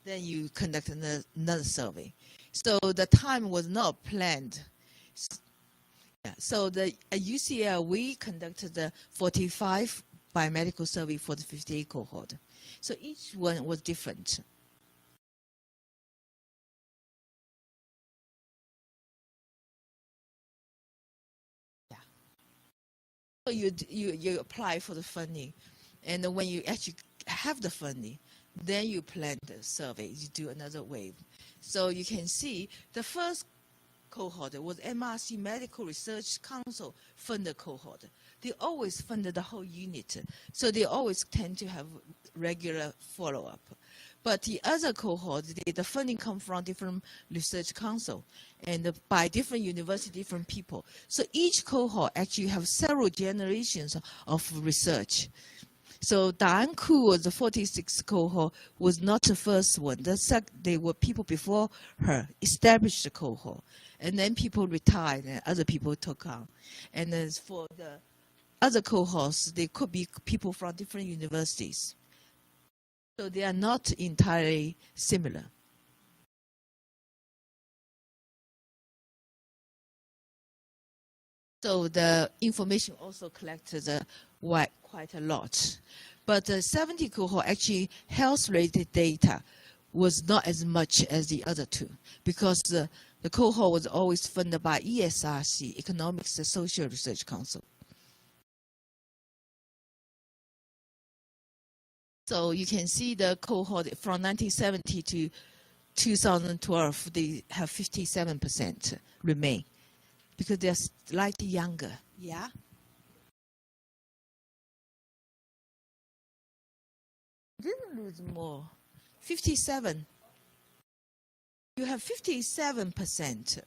then you conduct another survey. So the time was not planned. Yeah, so the UCL, we conducted the 45 biomedical survey for the 58 cohort. So each one was different. Yeah. So you apply for the funding, and when you actually have the funding, then you plan the survey. You do another wave. So you can see the first cohort was MRC Medical Research Council funded cohort. They always funded the whole unit, so they always tend to have regular follow-up. But the other cohort, the funding comes from different research council and by different university, different people. So each cohort actually have several generations of research. So Diane Koo was the 46th cohort, was not the first one. They were people before her established the cohort. And then people retired and other people took on. And as for the other cohorts, they could be people from different universities. So they are not entirely similar. So the information also collected quite a lot. But the 70 cohort, actually health-related data was not as much as the other two, because the cohort was always funded by ESRC, Economics and Social Research Council. So you can see the cohort from 1970 to 2012, they have 57% remain, because they're slightly younger. Yeah? Didn't lose more. 57. You have 57%.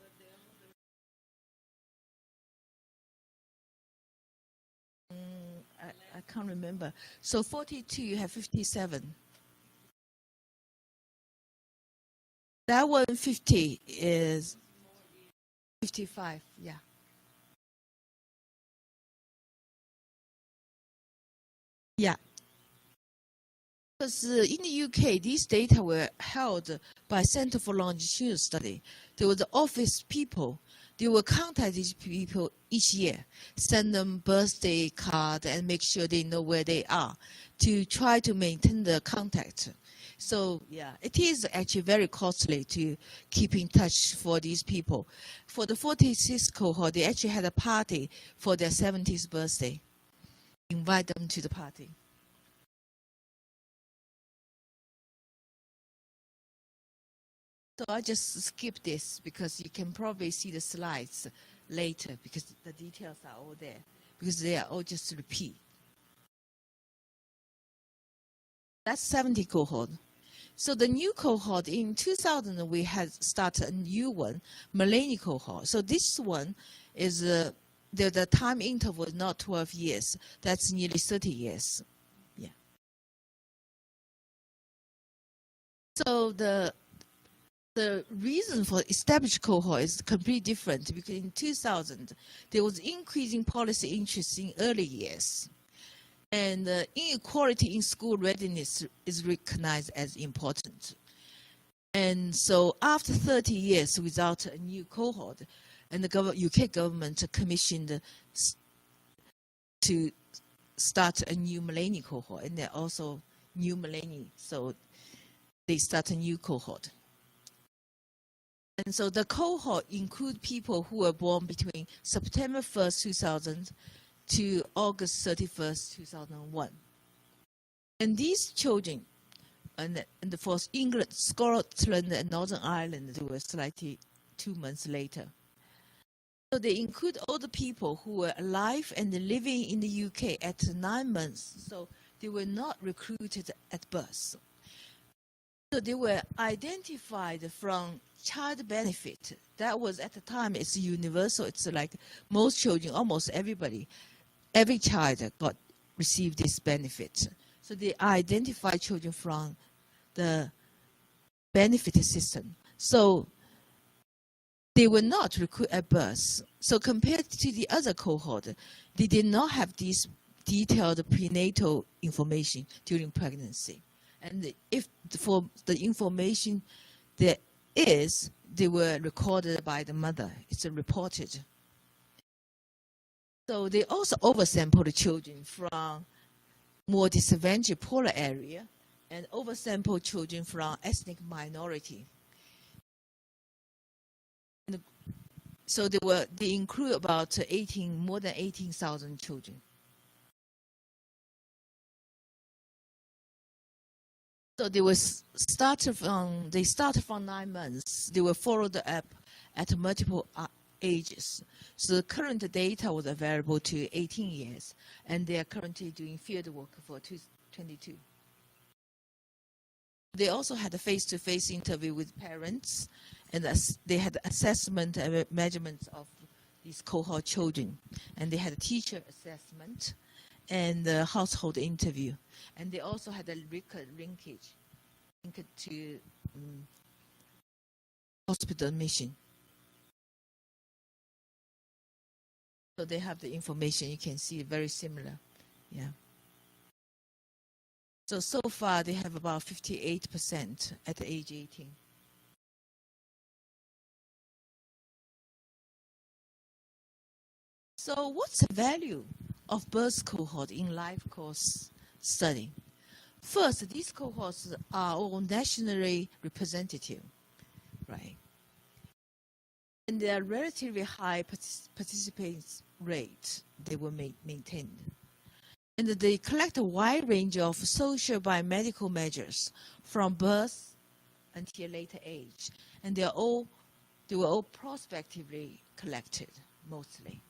I can't remember. So 42, you have 57. That 150 is 55, yeah. Yeah. Because in the UK, these data were held by Center for Longitudinal Study. There were the office people. They will contact these people each year, send them birthday card and make sure they know where they are to try to maintain the contact. So yeah, it is actually very costly to keep in touch for these people. For the 46th cohort, they actually had a party for their 70th birthday. Invite them to the party. So I just skip this because you can probably see the slides later because the details are all there because they are all just repeat. That's 70 cohort. So the new cohort in 2000, we had started a new one, millennial cohort. So this one is the time interval is not 12 years. That's nearly 30 years. Yeah. So the reason for established cohort is completely different because in 2000, there was increasing policy interest in early years. And inequality in school readiness is recognized as important. And so after 30 years without a new cohort, and the UK government commissioned to start a new millennial cohort, and they're also new millennial, so they start a new cohort. And so the cohort include people who were born between September 1st, 2000 to August 31st, 2001. And these children, and for England, Scotland, and Northern Ireland, they were slightly 2 months later. So they include all the people who were alive and living in the UK at 9 months. So they were not recruited at birth. So they were identified from child benefit. That was at the time, it's universal. It's like most children, almost everybody, every child received this benefit. So they identify children from the benefit system. So they were not recruited at birth. So compared to the other cohort, they did not have this detailed prenatal information during pregnancy. And if for the information there is, they were recorded by the mother. It's reported. So they also oversampled the children from more disadvantaged poorer area and oversampled children from ethnic minority. And so they include about more than 18,000 children. So they started from 9 months. They were followed up at multiple ages. So the current data was available to 18 years, and they are currently doing field work for 22. They also had a face-to-face interview with parents, and they had assessment and measurements of these cohort children, and they had a teacher assessment and a household interview, and they also had a linkage to hospital admission. So they have the information. You can see very similar. Yeah. So far they have about 58% at the age 18. So what's the value of birth cohort in life course study? First, these cohorts are all nationally representative, right? And their relatively high participation rate, they were maintained. And they collect a wide range of social biomedical measures from birth until later age. And they were all prospectively collected, mostly.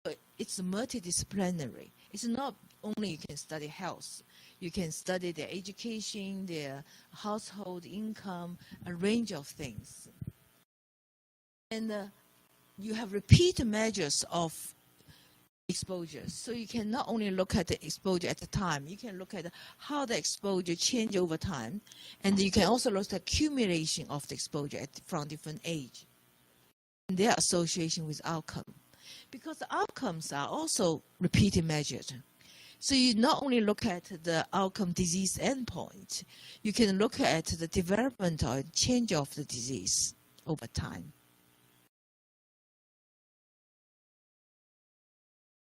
But it's multidisciplinary. It's not only you can study health. You can study their education, their household income, a range of things. And you have repeat measures of exposure. So you can not only look at the exposure at the time, you can look at how the exposure change over time. And you can also look at the accumulation of the exposure from different age. And their association with outcome. Because the outcomes are also repeated measured. So you not only look at the outcome disease endpoint, you can look at the development or change of the disease over time.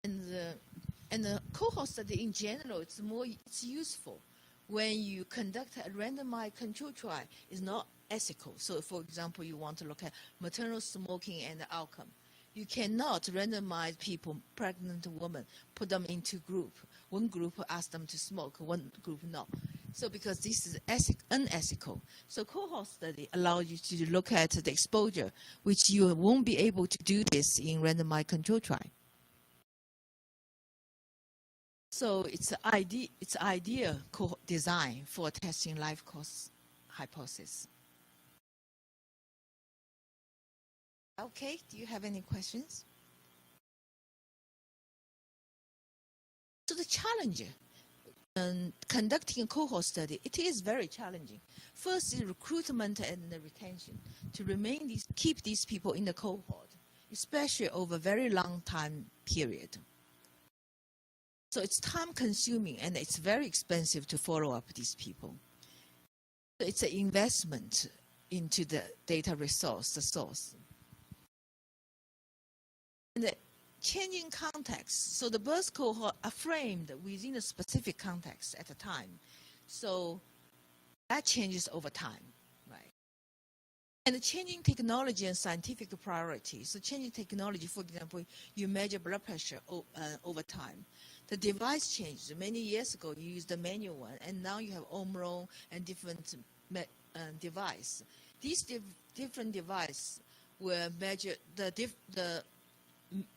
And the cohort study in general, it's useful when you conduct a randomized control trial. It's not ethical. So for example, you want to look at maternal smoking and the outcome. You cannot randomize people, pregnant women, put them into group. One group ask them to smoke, one group no. So because this is unethical, so cohort study allows you to look at the exposure, which you won't be able to do this in randomized control trial. So it's ideal design for testing life course hypothesis. Okay, do you have any questions? So the challenge conducting a cohort study, it is very challenging. First is recruitment and the retention, to keep these people in the cohort, especially over a very long time period. So it's time consuming and it's very expensive to follow up these people. So it's an investment into the data resource, the source. And the changing context. So the birth cohort are framed within a specific context at a time. So that changes over time, right? And the changing technology and scientific priorities. So changing technology, for example, you measure blood pressure over time. The device changed. Many years ago, you used the manual one, and now you have Omron and different device. These different devices will measure the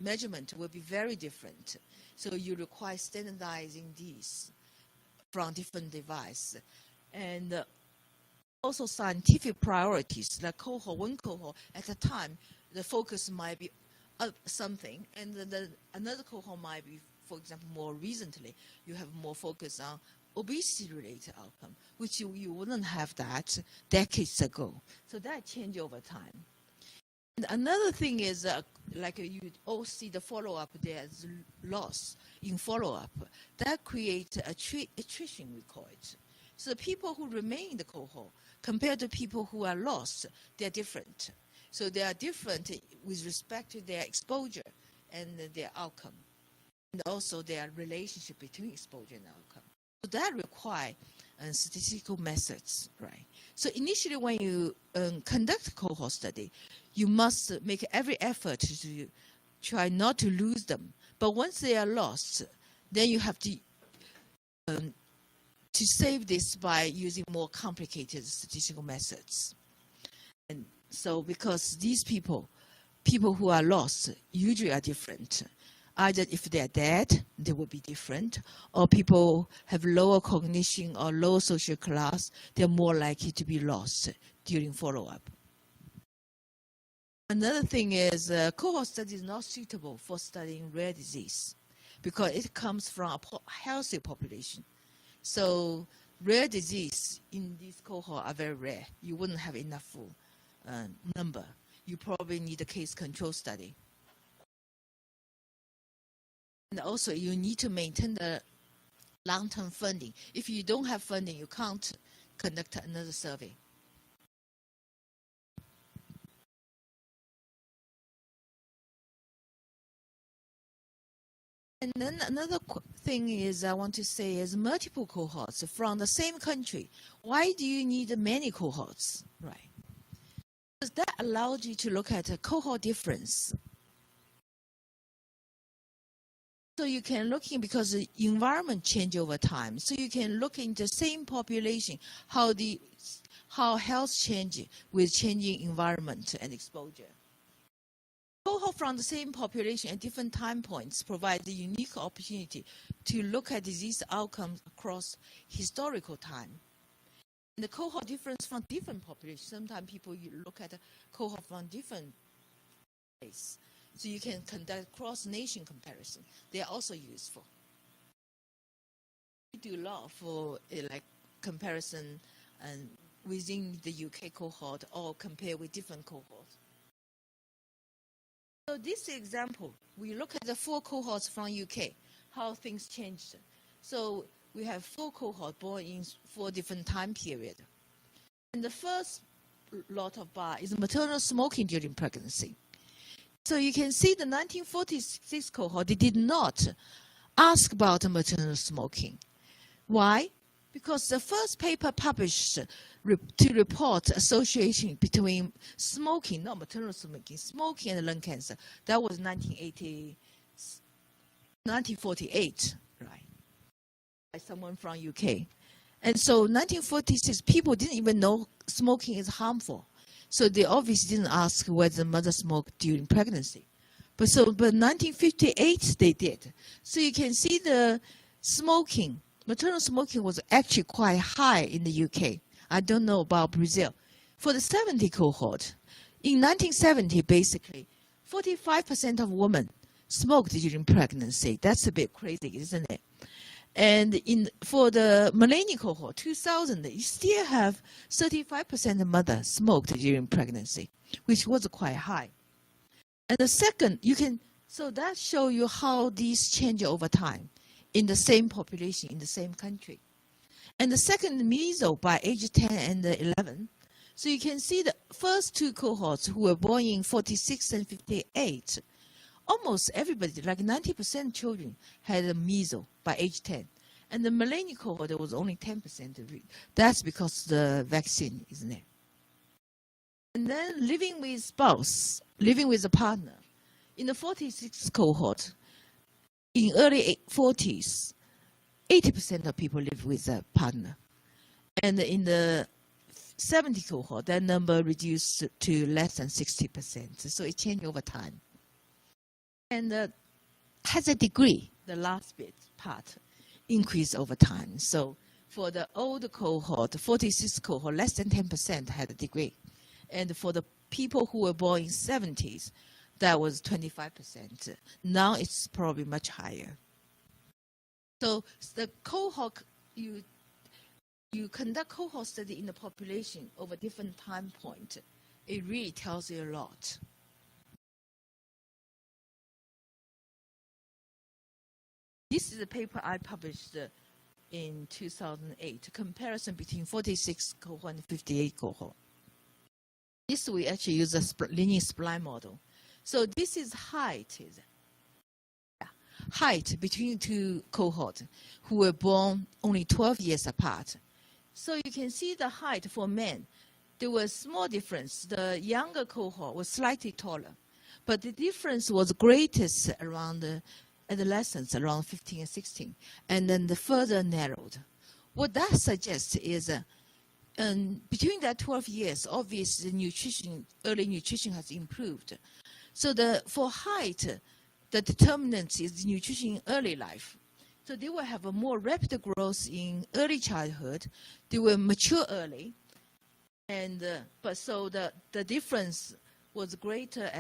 measurement will be very different. So you require standardizing these from different devices. And also scientific priorities, like one cohort at a time, the focus might be something, and another cohort might be, for example, more recently, you have more focus on obesity-related outcome, which you wouldn't have that decades ago. So that changed over time. And another thing is, like you all see the follow-up, there's loss in follow-up. That creates attrition, we call it. So the people who remain in the cohort, compared to people who are lost, they're different. So they are different with respect to their exposure and their outcome, and also their relationship between exposure and outcome. So that requires statistical methods, right? So initially, when you conduct a cohort study, you must make every effort to try not to lose them. But once they are lost, then you have to save this by using more complicated statistical methods. And so because these people who are lost usually are different. Either if they're dead, they will be different, or people have lower cognition or low social class, they're more likely to be lost during follow-up. Another thing is cohort study is not suitable for studying rare disease because it comes from a healthy population. So rare disease in this cohort are very rare. You wouldn't have enough number. You probably need a case control study. And also, you need to maintain the long-term funding. If you don't have funding, you can't conduct another survey. And then another thing is I want to say is multiple cohorts from the same country. Why do you need many cohorts, right? Because that allows you to look at a cohort difference. So you can look in, because the environment change over time. So you can look in the same population, how health change with changing environment and exposure. Cohort from the same population at different time points provide a unique opportunity to look at disease outcomes across historical time. And the cohort difference from different populations. Sometimes people you look at a cohort from different places. So you can conduct cross-nation comparison. They are also useful. We do a lot for like comparison and within the UK cohort or compare with different cohorts. So this example, we look at the 4 cohorts from UK, how things changed. So we have 4 cohorts born in 4 different time periods. And the first lot of bar is maternal smoking during pregnancy. So you can see the 1946 cohort, they did not ask about maternal smoking. Why? Because the first paper published to report association between smoking, not maternal smoking, smoking and lung cancer, that was 1948, right? By someone from UK. And so 1946, people didn't even know smoking is harmful. So they obviously didn't ask whether the mother smoked during pregnancy. But 1958, they did. So you can see the smoking, maternal smoking was actually quite high in the UK. I don't know about Brazil. For the 70 cohort, in 1970, basically, 45% of women smoked during pregnancy. That's a bit crazy, isn't it? And for the millennial cohort, 2000, you still have 35% of mothers smoked during pregnancy, which was quite high. And the second, so that shows you how these change over time in the same population, in the same country. And the second, measles by age 10 and 11. So you can see the first two cohorts who were born in 46 and 58, almost everybody, like 90% children, had a measles by age 10. And the millennial cohort, there was only 10% of it. That's because the vaccine, isn't it? And then living with spouse, living with a partner. In the 46 cohort, in early 40s, 80% of people live with a partner. And in the 70 cohort, that number reduced to less than 60%. So it changed over time. And has a degree, the last bit part, increased over time. So for the older cohort, the 46 cohort, less than 10% had a degree. And for the people who were born in 70s, that was 25%. Now it's probably much higher. So the cohort, you conduct cohort study in the population over different time points. It really tells you a lot. This is a paper I published in 2008, a comparison between 46 cohort and 58 cohort. This we actually use a linear spline model. So this is height between two cohorts who were born only 12 years apart. So you can see the height for men. There was small difference. The younger cohort was slightly taller, but the difference was greatest around the adolescents, around 15 and 16, and then the further narrowed. What that suggests is between that 12 years, obviously early nutrition has improved. So for height, the determinant is nutrition in early life. So they will have a more rapid growth in early childhood. They will mature early, and so the difference was greater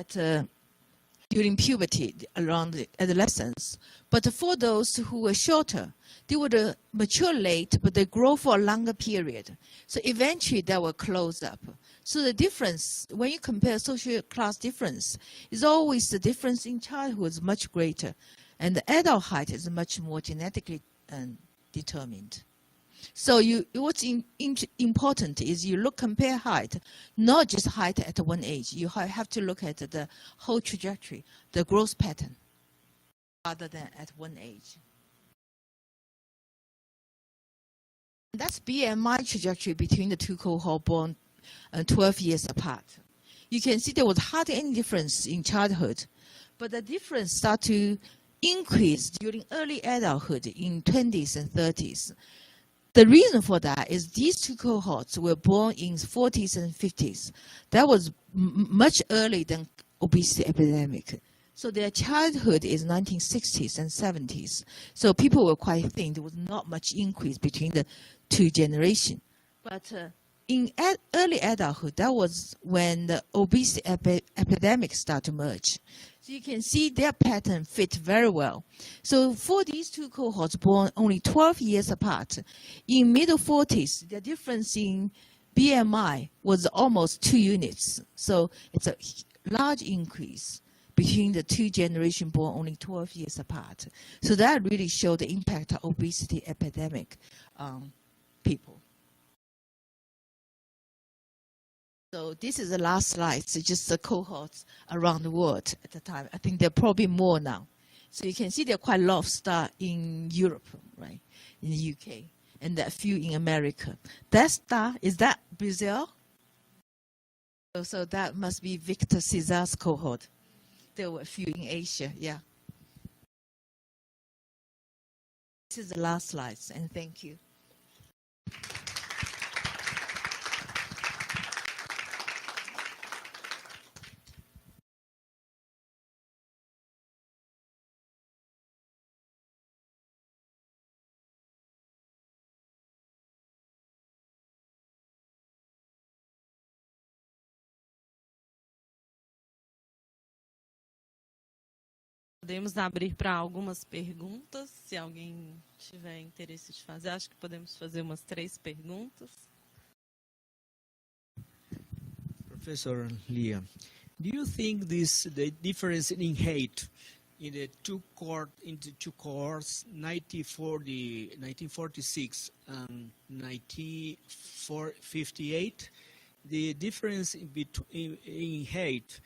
during puberty, around the adolescence. But for those who were shorter, they would mature late, but they grow for a longer period. So eventually that will close up. So the difference, when you compare social class difference, is always the difference in childhood is much greater. And the adult height is much more genetically determined. So what's important is you compare height, not just height at one age. You have to look at the whole trajectory, the growth pattern, rather than at one age. And that's BMI trajectory between the two cohorts born 12 years apart. You can see there was hardly any difference in childhood, but the difference started to increase during early adulthood in 20s and 30s. The reason for that is these two cohorts were born in 40s and 50s. That was much earlier than obesity epidemic. So their childhood is 1960s and 70s. So people were quite thin. There was not much increase between the two generations. But in early adulthood, that was when the obesity epidemic started to merge. So you can see their pattern fit very well. So for these two cohorts born only 12 years apart, in middle 40s, the difference in BMI was almost 2 units. So it's a large increase between the two generations born only 12 years apart. So that really showed the impact of obesity epidemic on people. So this is the last slide. It's just the cohorts around the world at the time. I think there are probably more now. So you can see there are quite a lot of stars in Europe, right, in the UK, and a few in America. That star, is that Brazil? So that must be Victor Cesar's cohort. There were a few in Asia, yeah. This is the last slide, and thank you. Podemos abrir para algumas perguntas, se alguém tiver interesse de fazer. Acho que podemos fazer umas 3 perguntas. Professor Lia, do you think the difference in hate in the two cohorts 1946 and 1958, the difference in hate,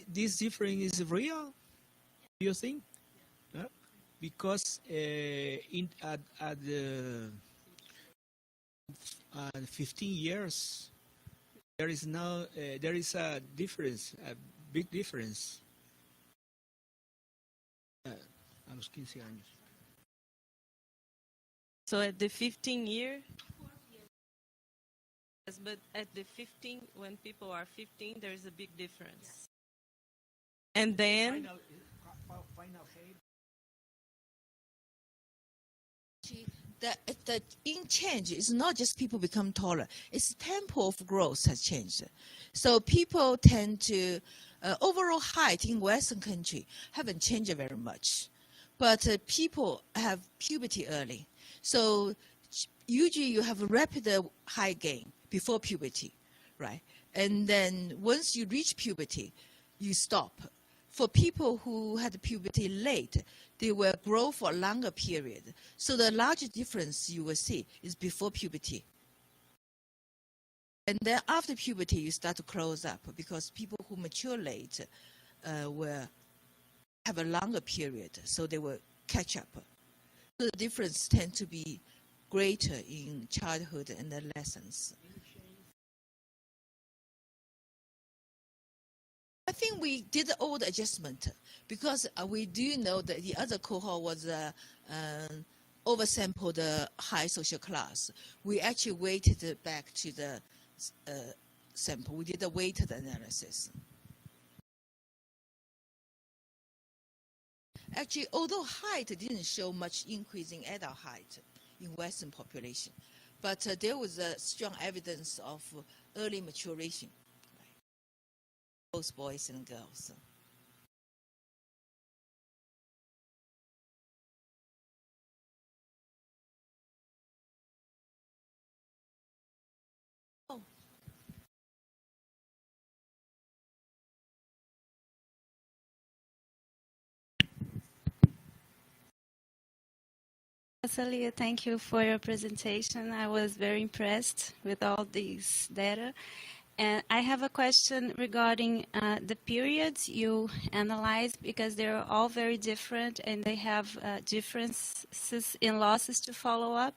this difference is real? Do you think? Yeah. Because at the 15 years, there is a difference, a big difference. A los 15 años. So at the 15 year, yes, but at the 15, when people are 15, there is a big difference. And then the in change is not just people become taller. It's tempo of growth has changed. So people tend to, overall height in Western country haven't changed very much. But people have puberty early. So usually you have a rapid height gain before puberty, right? And then once you reach puberty, you stop. For people who had puberty late, they will grow for a longer period. So the largest difference you will see is before puberty. And then after puberty, you start to close up because people who mature late will have a longer period, so they will catch up. So the difference tends to be greater in childhood and adolescence. I think we did all the adjustment because we do know that the other cohort was oversampled the high social class. We actually weighted back to the sample. We did a weighted analysis. Actually, although height didn't show much increase in adult height in Western population, but there was strong evidence of early maturation, right? Both boys and girls. Celia, thank you for your presentation. I was very impressed with all these data. And I have a question regarding the periods you analyzed because they're all very different and they have differences in losses to follow up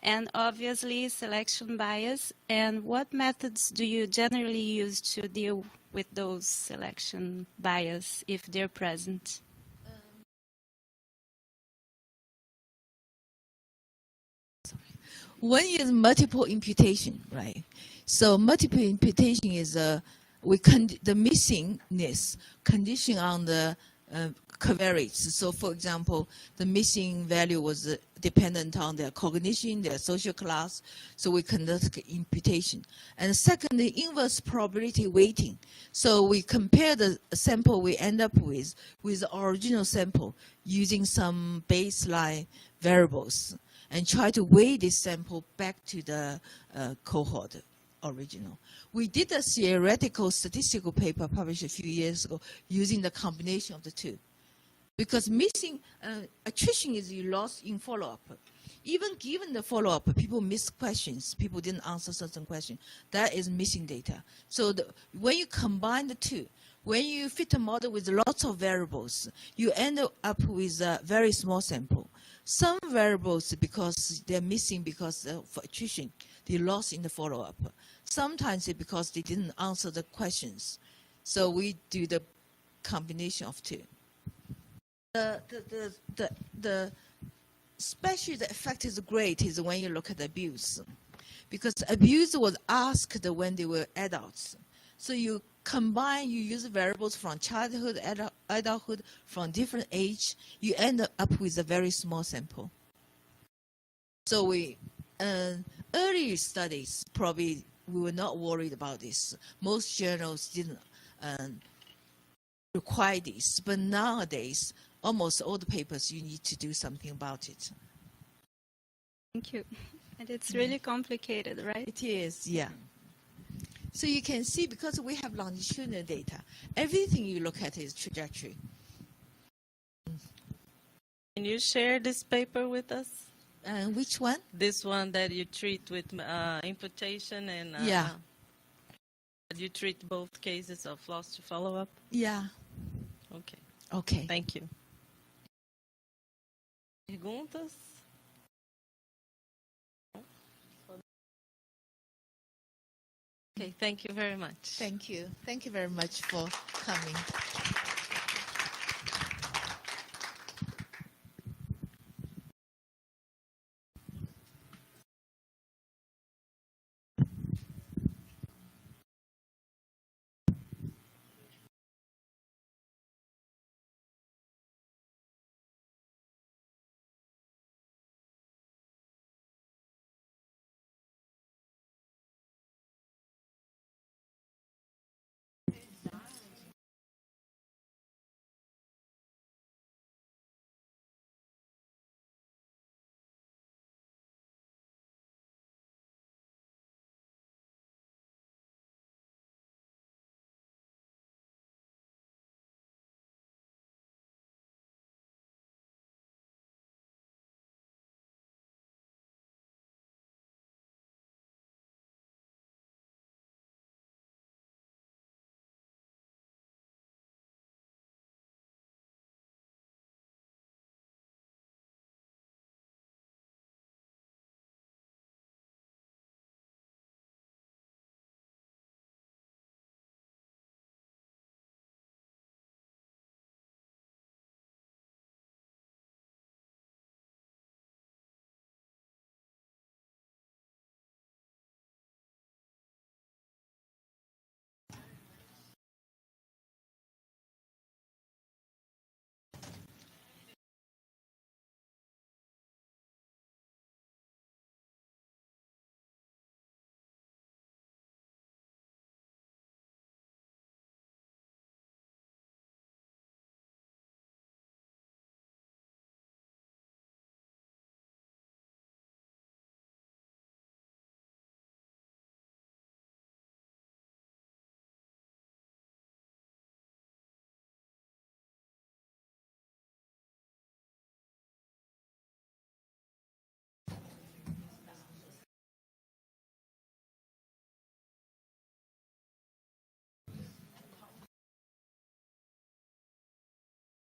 and obviously selection bias. And what methods do you generally use to deal with those selection bias if they're present? One is multiple imputation, right? So multiple imputation is the missingness condition on the covariates. So for example, the missing value was dependent on their cognition, their social class. So we conduct imputation. And second, the inverse probability weighting. So we compare the sample we end up with the original sample using some baseline variables and try to weigh this sample back to the cohort original. We did a theoretical statistical paper published a few years ago using the combination of the two. Because missing attrition is you lost in follow-up. Even given the follow-up, people missed questions. People didn't answer certain questions. That is missing data. So when you combine the two, when you fit a model with lots of variables, you end up with a very small sample. Some variables, because they're missing because of attrition, they lost in the follow-up. Sometimes it's because they didn't answer the questions. So we do the combination of two. Especially the effect is great is when you look at abuse. Because abuse was asked when they were adults. So you combine, you use variables from childhood, adulthood, from different age, you end up with a very small sample. So we, early studies, probably we were not worried about this. Most journals didn't require this, but nowadays, almost all the papers, you need to do something about it. Thank you. And it's really complicated, right? It is, yeah. So you can see, because we have longitudinal data, everything you look at is trajectory. Can you share this paper with us? Which one? This one that you treat with imputation and Yeah. You treat both cases of loss to follow-up? Yeah. Okay. Okay. Thank you. Perguntas? Okay, thank you very much. Thank you. Thank you very much for coming.